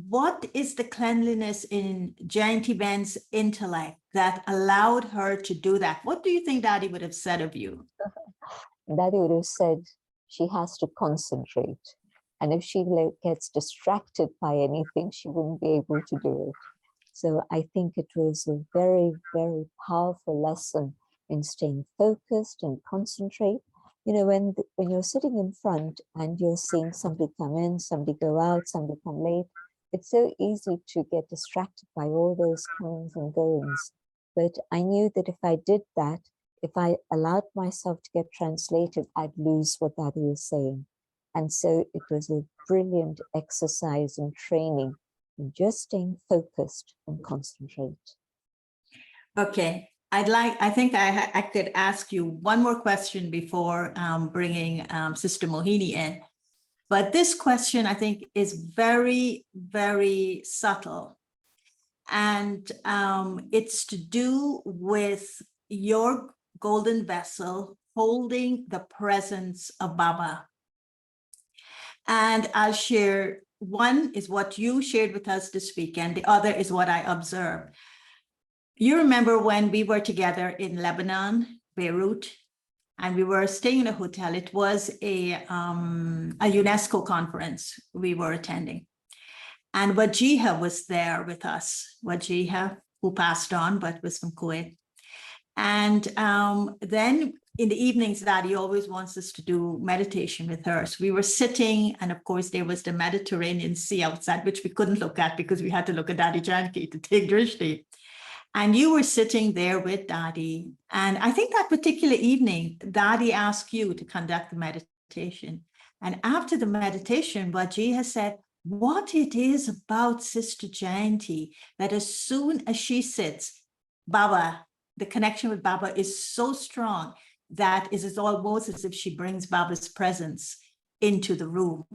what is the cleanliness in Jayanti Ben's intellect that allowed her to do that? What do you think Daddy would have said of you? Daddy would have said she has to concentrate. And if she gets distracted by anything, she wouldn't be able to do it. So I think it was a very, very powerful lesson in staying focused and concentrate. You know, when you're sitting in front and you're seeing somebody come in, somebody go out, somebody come late, it's so easy to get distracted by all those comings and goings. But I knew that if I did that, if I allowed myself to get translated, I'd lose what Daddy was saying. And so it was a brilliant exercise and training in just staying focused and concentrate. Okay, I think I could ask you one more question before bringing Sister Mohini in. But this question, I think, is very, very subtle. And it's to do with your golden vessel holding the presence of Baba. And I'll share, one is what you shared with us this weekend, the other is what I observed. You remember when we were together in Lebanon, Beirut, and we were staying in a hotel. It was a UNESCO conference we were attending. And Wajiha was there with us, Wajiha, who passed on, but was from Kuwait. And then in the evenings, Daddy always wants us to do meditation with her. So we were sitting, and of course, there was the Mediterranean Sea outside, which we couldn't look at because we had to look at Daddy Janki to take drishti. And you were sitting there with Daddy. And I think that particular evening, Daddy asked you to conduct the meditation. And after the meditation, Wajiha said, what it is about Sister Jayanti that as soon as she sits, Baba, the connection with Baba is so strong that it is almost as if she brings Baba's presence into the room.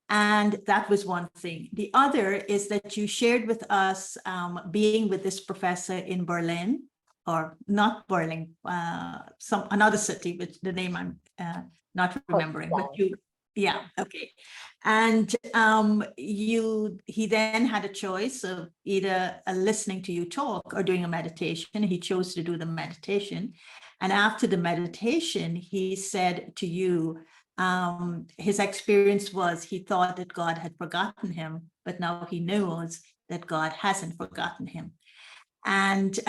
And that was one thing. The other is that you shared with us being with this professor in Berlin, or not Berlin, another city, which the name I'm not remembering, but you, yeah, okay. And he then had a choice of either listening to you talk or doing a meditation. He chose to do the meditation. And after the meditation, he said to you, his experience was he thought that God had forgotten him, but now he knows that God hasn't forgotten him. And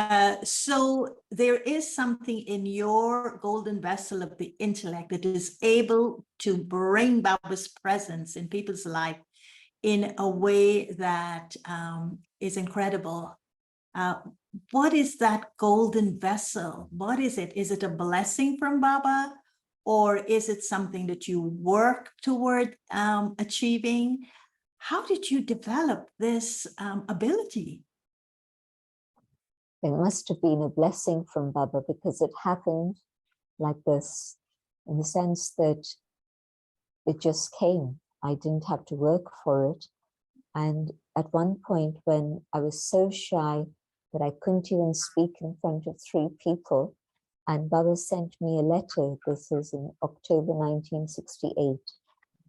so there is something in your golden vessel of the intellect that is able to bring Baba's presence in people's life in a way that is incredible. What is that golden vessel? What is it? Is it a blessing from Baba? Or is it something that you work toward achieving? How did you develop this ability? It must have been a blessing from Baba, because it happened like this, in the sense that it just came. I didn't have to work for it. And at one point, when I was so shy that I couldn't even speak in front of 3 people, and Baba sent me a letter. This is in October 1968.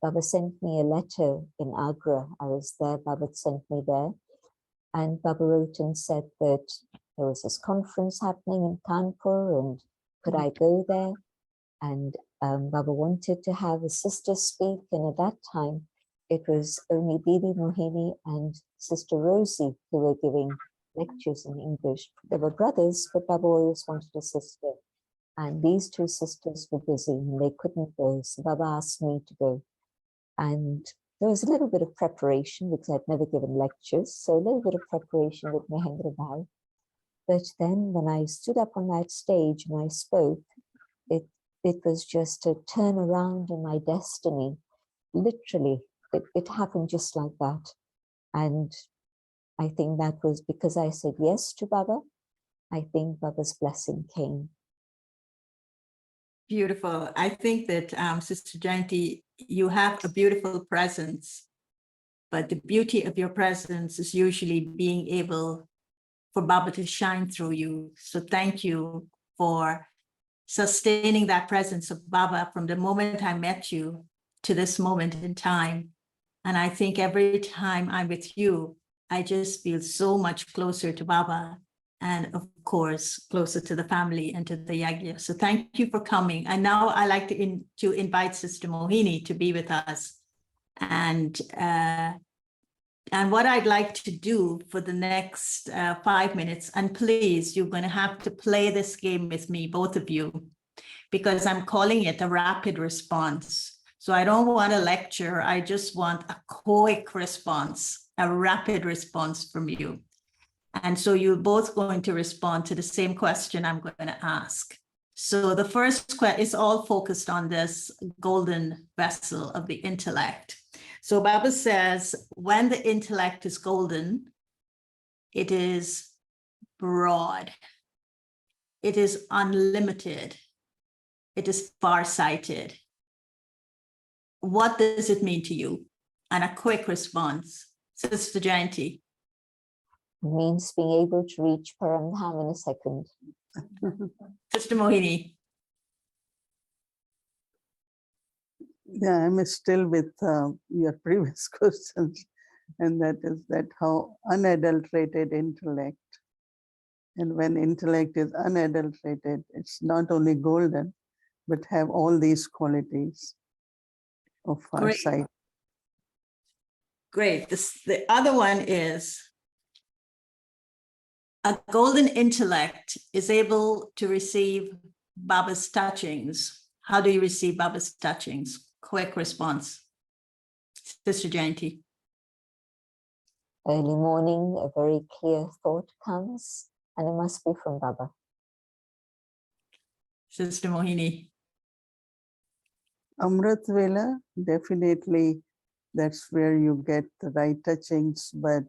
Baba sent me a letter in Agra. I was there, Baba sent me there. And Baba wrote and said that there was this conference happening in Kanpur, and could I go there? And Baba wanted to have a sister speak. And at that time, it was only Didi, Mohini, and Sister Rosie who were giving lectures in English. They were brothers, but Baba always wanted a sister. And these 2 sisters were busy and they couldn't go. So Baba asked me to go. And there was a little bit of preparation because I'd never given lectures. So a little bit of preparation with Mahendra Bhai. But then when I stood up on that stage and I spoke, it was just a turnaround in my destiny. Literally, it happened just like that. And I think that was because I said yes to Baba. I think Baba's blessing came. Beautiful. I think that Sister Jayanti, you have a beautiful presence, but the beauty of your presence is usually being able for Baba to shine through you. So thank you for sustaining that presence of Baba from the moment I met you to this moment in time. And I think every time I'm with you, I just feel so much closer to Baba, and of course, closer to the family and to the Yagya. So thank you for coming. And now I like to invite Sister Mohini to be with us. And what I'd like to do for the next 5 minutes, and please, you're going to have to play this game with me, both of you, because I'm calling it a rapid response. So I don't want a lecture. I just want a quick response, a rapid response from you. And so you're both going to respond to the same question I'm going to ask. So the first question is all focused on this golden vessel of the intellect. So Baba says, when the intellect is golden, it is broad, it is unlimited, it is farsighted. What does it mean to you? And a quick response, Sister Jayanti. It means being able to reach Paramdham in a second. Sister Mohini. Yeah, I'm still with your previous questions, and that is that how unadulterated intellect. And when intellect is unadulterated, it's not only golden, but have all these qualities of farsight. Great. The other one is a golden intellect is able to receive Baba's touchings. How do you receive Baba's touchings? Quick response. Sister Jayanti. Early morning, a very clear thought comes, and it must be from Baba. Sister Mohini. Amrit Vela, definitely that's where you get the right touchings, but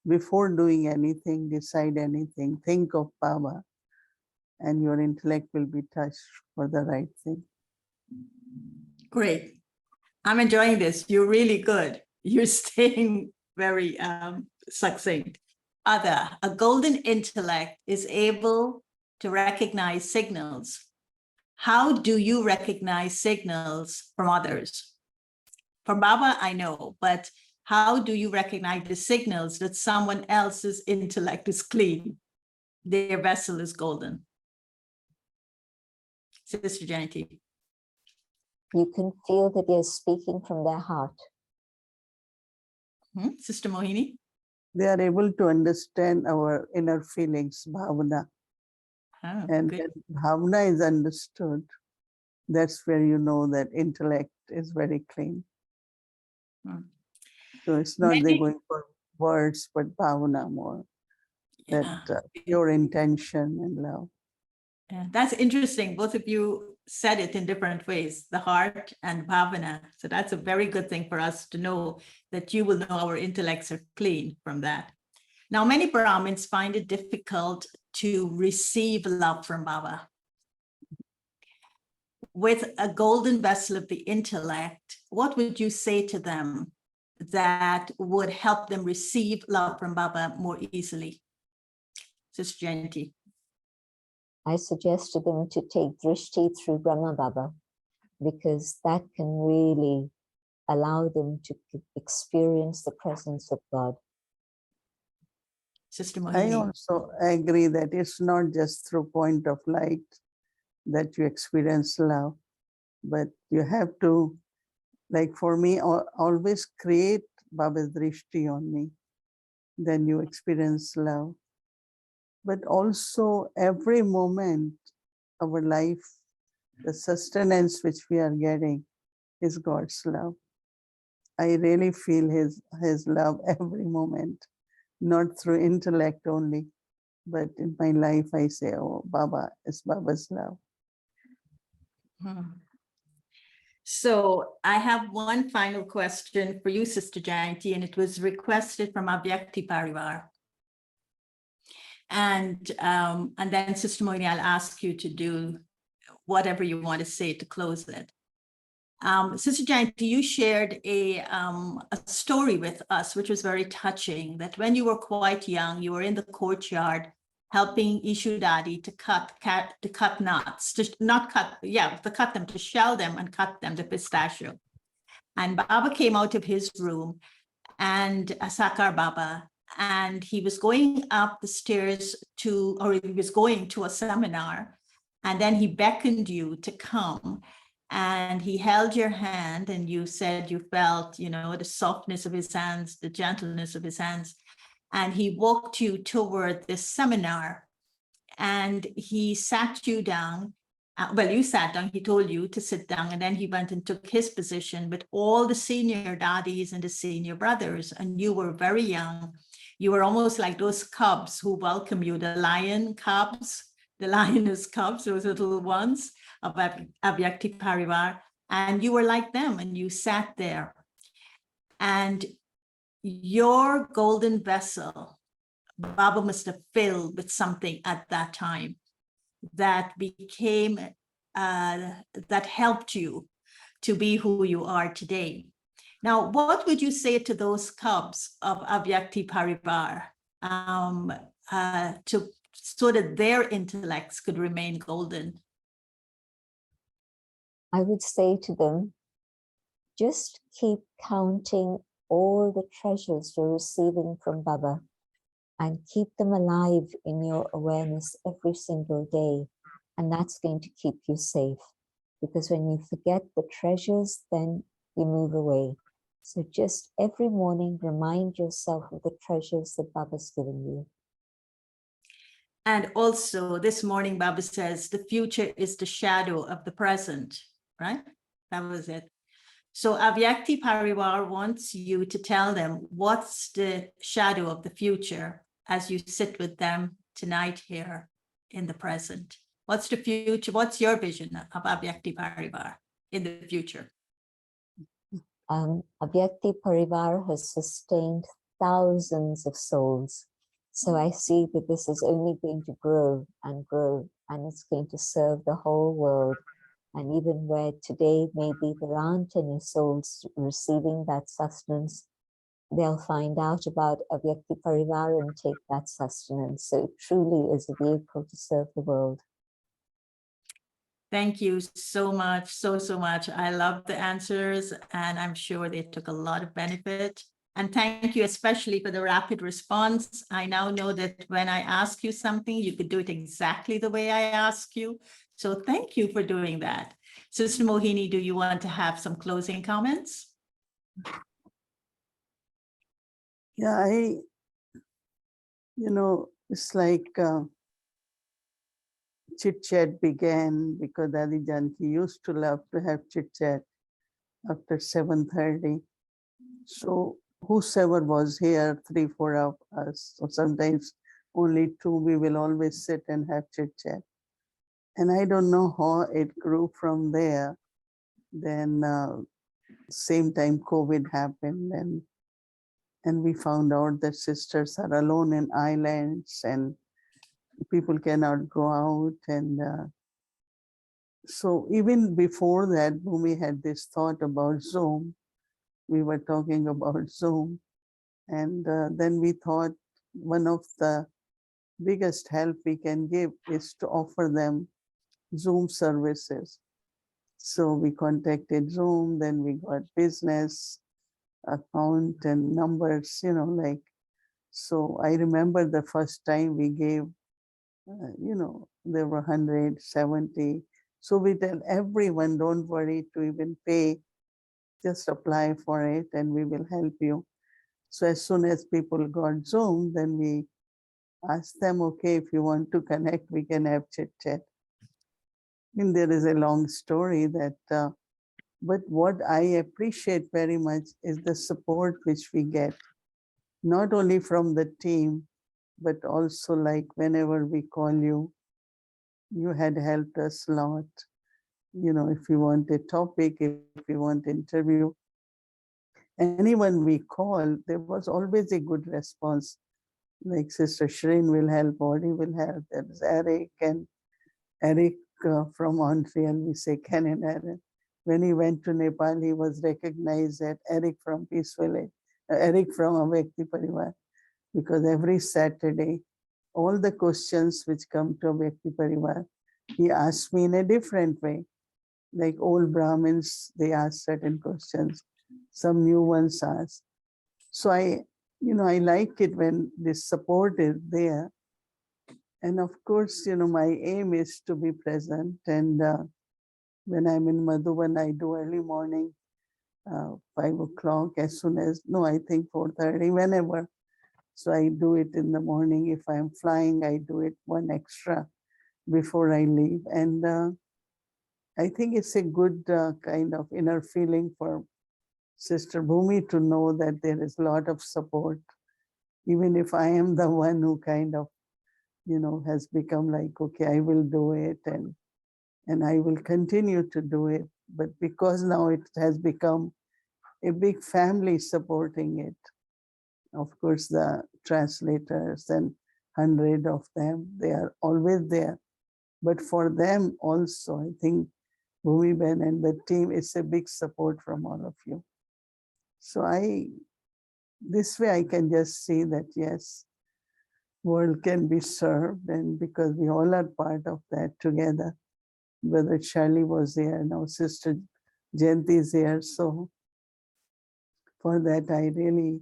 before doing anything, decide anything, think of Baba, and your intellect will be touched for the right thing. Great. I'm enjoying this. You're really good. You're staying very succinct. A golden intellect is able to recognize signals. How do you recognize signals from others? From Baba, I know, but how do you recognize the signals that someone else's intellect is clean, their vessel is golden? Sister Jayanti. You can feel that they're speaking from their heart. Sister Mohini. They are able to understand our inner feelings, bhavana. And when bhavana is understood, that's where you know that intellect is very clean. So it's not they're going for words, but bhavana more. Yeah. that pure intention and love. Yeah, that's interesting. Both of you said it in different ways, the heart and bhavana. So that's a very good thing for us to know, that you will know our intellects are clean from that. Now, many Brahmins find it difficult to receive love from Baba. With a golden vessel of the intellect, what would you say to them that would help them receive love from Baba more easily? Sister Jayanti. I suggested them to take drishti through Brahma Baba, because that can really allow them to experience the presence of God. Sister I Mohini. also agree that it's not just through point of light that you experience love, but you have to, like for me, always create Baba's drishti on me. Then you experience love. But also every moment of our life, the sustenance which we are getting is God's love. I really feel his love every moment, not through intellect only, but in my life I say, oh, Baba is Baba's love. So I have one final question for you, Sister Jayanti, and it was requested from Avyakti Parivar. And then Sister Mohini, I'll ask you to do whatever you want to say to close it. Sister Jayanti, you shared a story with us, which was very touching, that when you were quite young, you were in the courtyard helping Ishu Daddy to cut nuts, to cut them, to shell them and cut them, the pistachio. And Baba came out of his room, and Sakar Baba, and he was going up the stairs he was going to a seminar, and then he beckoned you to come. And he held your hand, and you said you felt, the softness of his hands, the gentleness of his hands. And he walked you toward this seminar, and he sat you down. You sat down, he told you to sit down, and then he went and took his position with all the senior daddies and the senior brothers. And you were very young. You were almost like those cubs who welcome you, the lion cubs, the lioness cubs, those little ones of Avyakti Parivar, and you were like them, and you sat there. And your golden vessel, Baba must have filled with something at that time that became, that helped you to be who you are today. Now, what would you say to those cubs of Avyakti Parivar so that their intellects could remain golden? I would say to them, just keep counting all the treasures you're receiving from Baba and keep them alive in your awareness every single day. And that's going to keep you safe, because when you forget the treasures, then you move away. So just every morning, remind yourself of the treasures that Baba's given you. And also this morning, Baba says, the future is the shadow of the present, right? That was it. So Avyakti Parivar wants you to tell them what's the shadow of the future as you sit with them tonight here in the present. What's the future? What's your vision of Avyakti Parivar in the future? Avyakti Parivar has sustained thousands of souls. So I see that this is only going to grow, and it's going to serve the whole world. And even where today maybe there aren't any souls receiving that sustenance, they'll find out about Avyakti Parivar and take that sustenance. So it truly is a vehicle to serve the world. Thank you so much, so much. I love the answers, and I'm sure they took a lot of benefit. And thank you especially for the rapid response. I now know that when I ask you something, you could do it exactly the way I ask you. So thank you for doing that. Sister Mohini, do you want to have some closing comments? Yeah, it's like chit chat began because Dadi Janki used to love to have chit chat after 7:30. So whosoever was here, 3-4 of us, or sometimes only two, we will always sit and have chit chat. And I don't know how it grew from there. Then same time COVID happened, and we found out that sisters are alone in islands and people cannot go out. And so even before that, Bhumi had this thought about Zoom. We were talking about Zoom. And then we thought one of the biggest help we can give is to offer them Zoom services. So we contacted Zoom, then we got business account and numbers, like, so I remember the first time we gave, there were 170. So we tell everyone, don't worry to even pay, just apply for it and we will help you. So as soon as people got Zoom, then we asked them, okay, if you want to connect, we can have chit chat. I mean, there is a long story that, but what I appreciate very much is the support which we get, not only from the team, but also like whenever we call you, you had helped us a lot. If you want a topic, if you want interview, anyone we call, there was always a good response. Like Sister Shrin will help, Audie will help, there's Eric, and Eric from Montreal, we say Ken and Aaron. When he went to Nepal, he was recognized as Eric from Peace Village, Eric from Avyakti Parivar, because every Saturday, all the questions which come to Avyakti Parivar, he asked me in a different way. Like old Brahmins, they ask certain questions, some new ones ask. So I like it when this support is there. And of course, my aim is to be present. And when I'm in Madhuban, I do early morning, 5 o'clock, as soon as, no, I think 4:30, whenever. So I do it in the morning. If I'm flying, I do it one extra before I leave. And I think it's a good kind of inner feeling for Sister Bhumi to know that there is a lot of support, even if I am the one who kind of, has become like, okay, I will do it and I will continue to do it. But because now it has become a big family supporting it, of course, the translators and 100 of them, they are always there. But for them also, I think Bhumi Ben and the team, is a big support from all of you. So this way I can just see that, yes, world can be served, and because we all are part of that together. Brother Charlie was there, now Sister Jayanti is here. So for that, I really,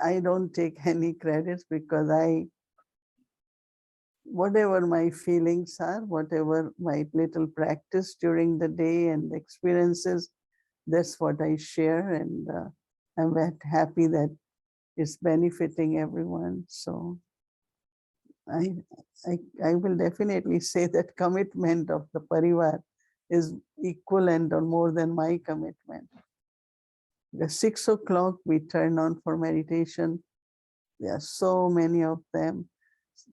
I don't take any credits, because whatever my feelings are, whatever my little practice during the day and experiences, that's what I share. And I'm very happy that it's benefiting everyone. So I will definitely say that commitment of the Parivar is equivalent or more than my commitment. At 6 o'clock, we turn on for meditation. There are so many of them.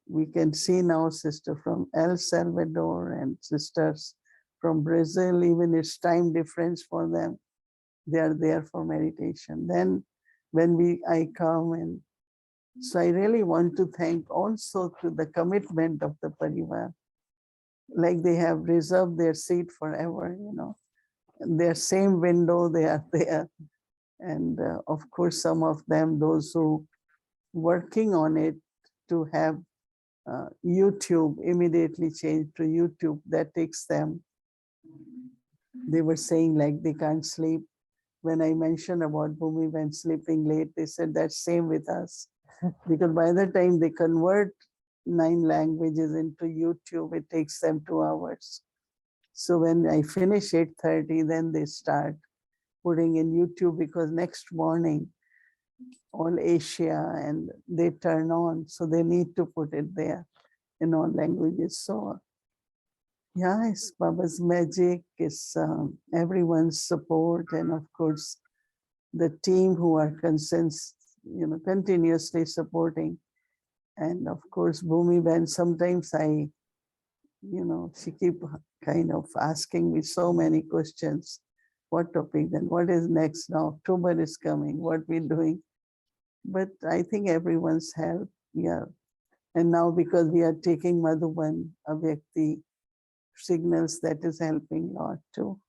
We can see now sister from El Salvador and sisters from Brazil, even it's time difference for them. They are there for meditation. Then when I come, and so I really want to thank also to the commitment of the Parivar. Like they have reserved their seat forever, Their same window, they are there. And of course, some of them, those who working on it to have YouTube, immediately change to YouTube, that takes them. They were saying like they can't sleep. When I mentioned about Bhumi when sleeping late, they said that's same with us. Because by the time they convert 9 languages into YouTube, it takes them 2 hours. So when I finish 8:30, then they start putting in YouTube, because next morning, all Asia and they turn on, so they need to put it there in all languages. So yeah, it's Baba's magic, it's everyone's support, and of course the team who are continuously supporting. And of course, Bhumi Ben, sometimes she keep kind of asking me so many questions. What topic then? What is next now? October is coming. What we doing? But I think everyone's help. Yeah. And now because we are taking Madhuban, Avyakti signals, that is helping a lot too.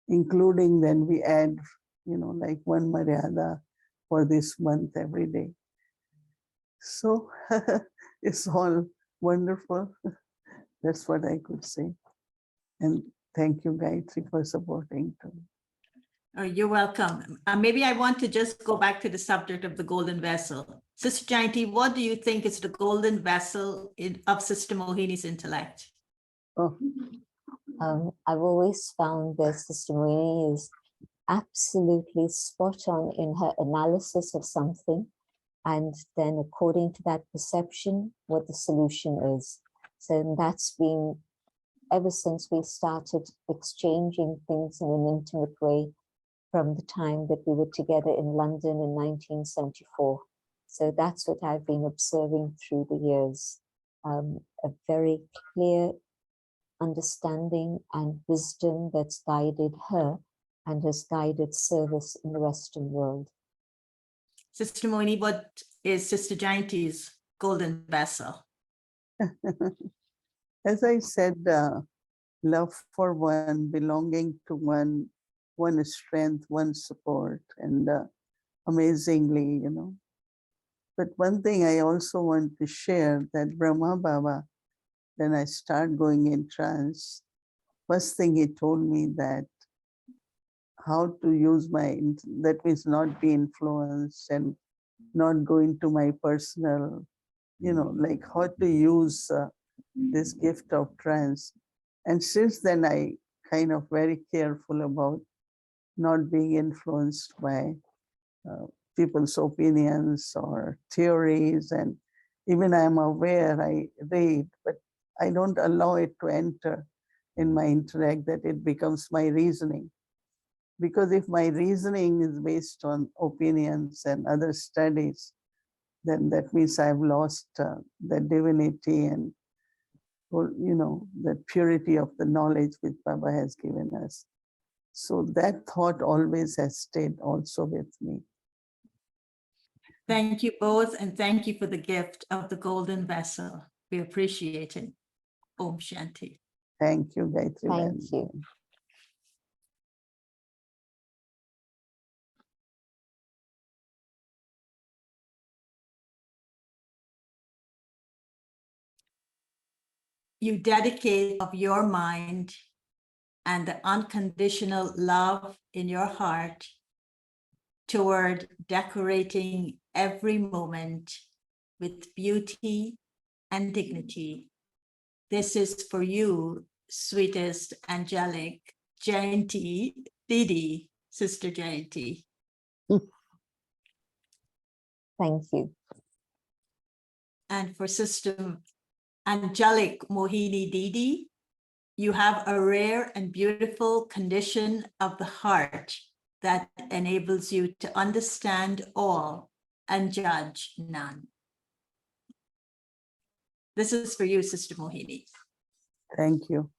Including then we add, like one Maryada for this month every day. So it's all wonderful. That's what I could say. And thank you, Gayatri, for supporting too. Oh, you're welcome. Maybe I want to just go back to the subject of the golden vessel. Sister Jayanti, what do you think is the golden vessel of Sister Mohini's intellect? Oh. I've always found that Sister Mohini is absolutely spot on in her analysis of something, and then according to that perception, what the solution is. So that's been ever since we started exchanging things in an intimate way from the time that we were together in London in 1974. So that's what I've been observing through the years. A very clear understanding and wisdom that's guided her and has guided service in the Western world. Sister Mohini, what is Sister Jayanti's golden vessel? As I said, love for one, belonging to one, one strength, one support, and amazingly, But one thing I also want to share, that Brahma Baba, when I start going in trance, first thing he told me that how to use that means not be influenced and not go into my personal, like how to use this gift of trance. And since then, I kind of very careful about not being influenced by people's opinions or theories. And even I'm aware, I read, but I don't allow it to enter in my intellect, that it becomes my reasoning. Because if my reasoning is based on opinions and other studies, then that means I've lost the divinity and, the purity of the knowledge which Baba has given us. So that thought always has stayed also with me. Thank you both, and thank you for the gift of the golden vessel. We appreciate it. Om Shanti. Thank you, Gayatri. Thank you. You dedicate of your mind and the unconditional love in your heart toward decorating every moment with beauty and dignity. This is for you, sweetest angelic Jayanti, Didi, Sister Jayanti. Thank you. And for Sister Angelic Mohini Didi, you have a rare and beautiful condition of the heart that enables you to understand all and judge none. This is for you, Sister Mohini. Thank you.